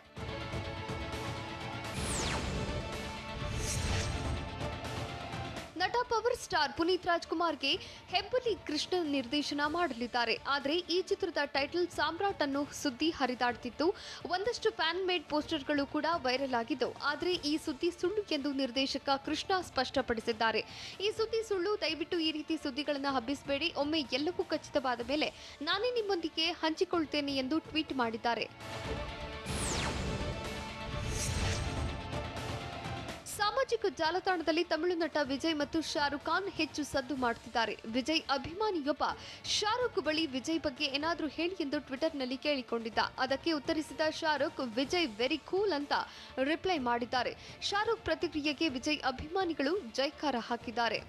ನಟ ಪವರ್ ಸ್ಟಾರ್ ಪುನೀತ್ ರಾಜ್ಕುಮಾರ್ಗೆ ಹೆಬ್ಬುಲಿ ಕೃಷ್ಣ ನಿರ್ದೇಶನ ಮಾಡಲಿದ್ದಾರೆ. ಆದರೆ ಈ ಚಿತ್ರದ ಟೈಟಲ್ ಸಾಮ್ರಾಟ್ ಅನ್ನೋ ಸುದ್ದಿ ಹರಿದಾಡ್ತಿತ್ತು. ಒಂದಷ್ಟು ಫ್ಯಾನ್ ಮೇಡ್ ಪೋಸ್ಟರ್ಗಳು ಕೂಡ ವೈರಲ್ ಆಗಿದ್ದವು. ಆದರೆ ಈ ಸುದ್ದಿ ಸುಳ್ಳು ಎಂದು ನಿರ್ದೇಶಕ ಕೃಷ್ಣ ಸ್ಪಷ್ಟಪಡಿಸಿದ್ದಾರೆ. ಈ ಸುದ್ದಿ ಸುಳ್ಳು, ದಯವಿಟ್ಟು ಈ ರೀತಿ ಸುದ್ದಿಗಳನ್ನು ಹಬ್ಬಿಸಬೇಡಿ. ಒಮ್ಮೆ ಎಲ್ಲವೂ ಖಚಿತವಾದ ಮೇಲೆ ನಾನೇ ನಿಮ್ಮೊಂದಿಗೆ ಹಂಚಿಕೊಳ್ತೇನೆ ಎಂದು ಟ್ವೀಟ್ ಮಾಡಿದ್ದಾರೆ. ಸಾಮಾಜಿಕ ಜಾಲತಾಣದಲ್ಲಿ ತಮಿಳು ನಟ ವಿಜಯ್ ಮತ್ತು ಶಾರುಖ್ ಖಾನ್ ಹೆಚ್ಚು ಸದ್ದು ಮಾಡುತ್ತಿದ್ದಾರೆ. ವಿಜಯ್ ಅಭಿಮಾನಿಯೊಬ್ಬ ಶಾರುಖ್ ಬಳಿ ವಿಜಯ್ ಬಗ್ಗೆ ಏನಾದರೂ ಹೇಳಿ ಎಂದು ಟ್ವಿಟರ್ನಲ್ಲಿ ಕೇಳಿಕೊಂಡಿದ್ದ. ಅದಕ್ಕೆ ಉತ್ತರಿಸಿದ ಶಾರುಖ್, ವಿಜಯ್ ವೆರಿ ಕೂಲ್ ಅಂತ ರಿಪ್ಲೈ ಮಾಡಿದ್ದಾರೆ. ಶಾರುಖ್ ಪ್ರತಿಕ್ರಿಯೆಗೆ ವಿಜಯ್ ಅಭಿಮಾನಿಗಳು ಜೈಕಾರ ಹಾಕಿದ್ದಾರೆ.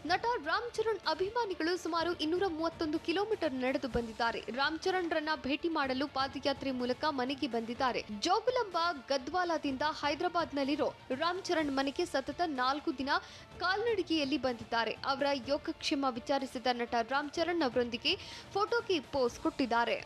ನಟ ರಾಮ್ ಚರಣ್ ಅಭಿಮಾನಿಗಳು ಸುಮಾರು 231 ಕಿಲೋಮೀಟರ್ ನಡೆದು ಬಂದಿದ್ದಾರೆ. ರಾಮ್ ಚರಣ್ ರನ್ನ ಭೇಟಿ ಮಾಡಲು ಪಾದಯಾತ್ರೆ ಮೂಲಕ ಮನೆಗೆ ಬಂದಿದ್ದಾರೆ. ಜೋಗುಲಾಂಬ ಗದ್ವಾಲದಿಂದ ಹೈದರಾಬಾದ್ನಲ್ಲಿರೋ ರಾಮ್ ಚರಣ್ ಮನೆಗೆ ಸತತ 4 ದಿನ ಕಾಲ್ನಡಿಗೆಯಲ್ಲಿ ಬಂದಿದ್ದಾರೆ. ಅವರ ಯೋಗಕ್ಷೇಮ ವಿಚಾರಿಸಿದ ನಟ ರಾಮ್ ಚರಣ್ ಅವರೊಂದಿಗೆ ಫೋಟೋಗೆ ಪೋಸ್ ಕೊಟ್ಟಿದ್ದಾರೆ.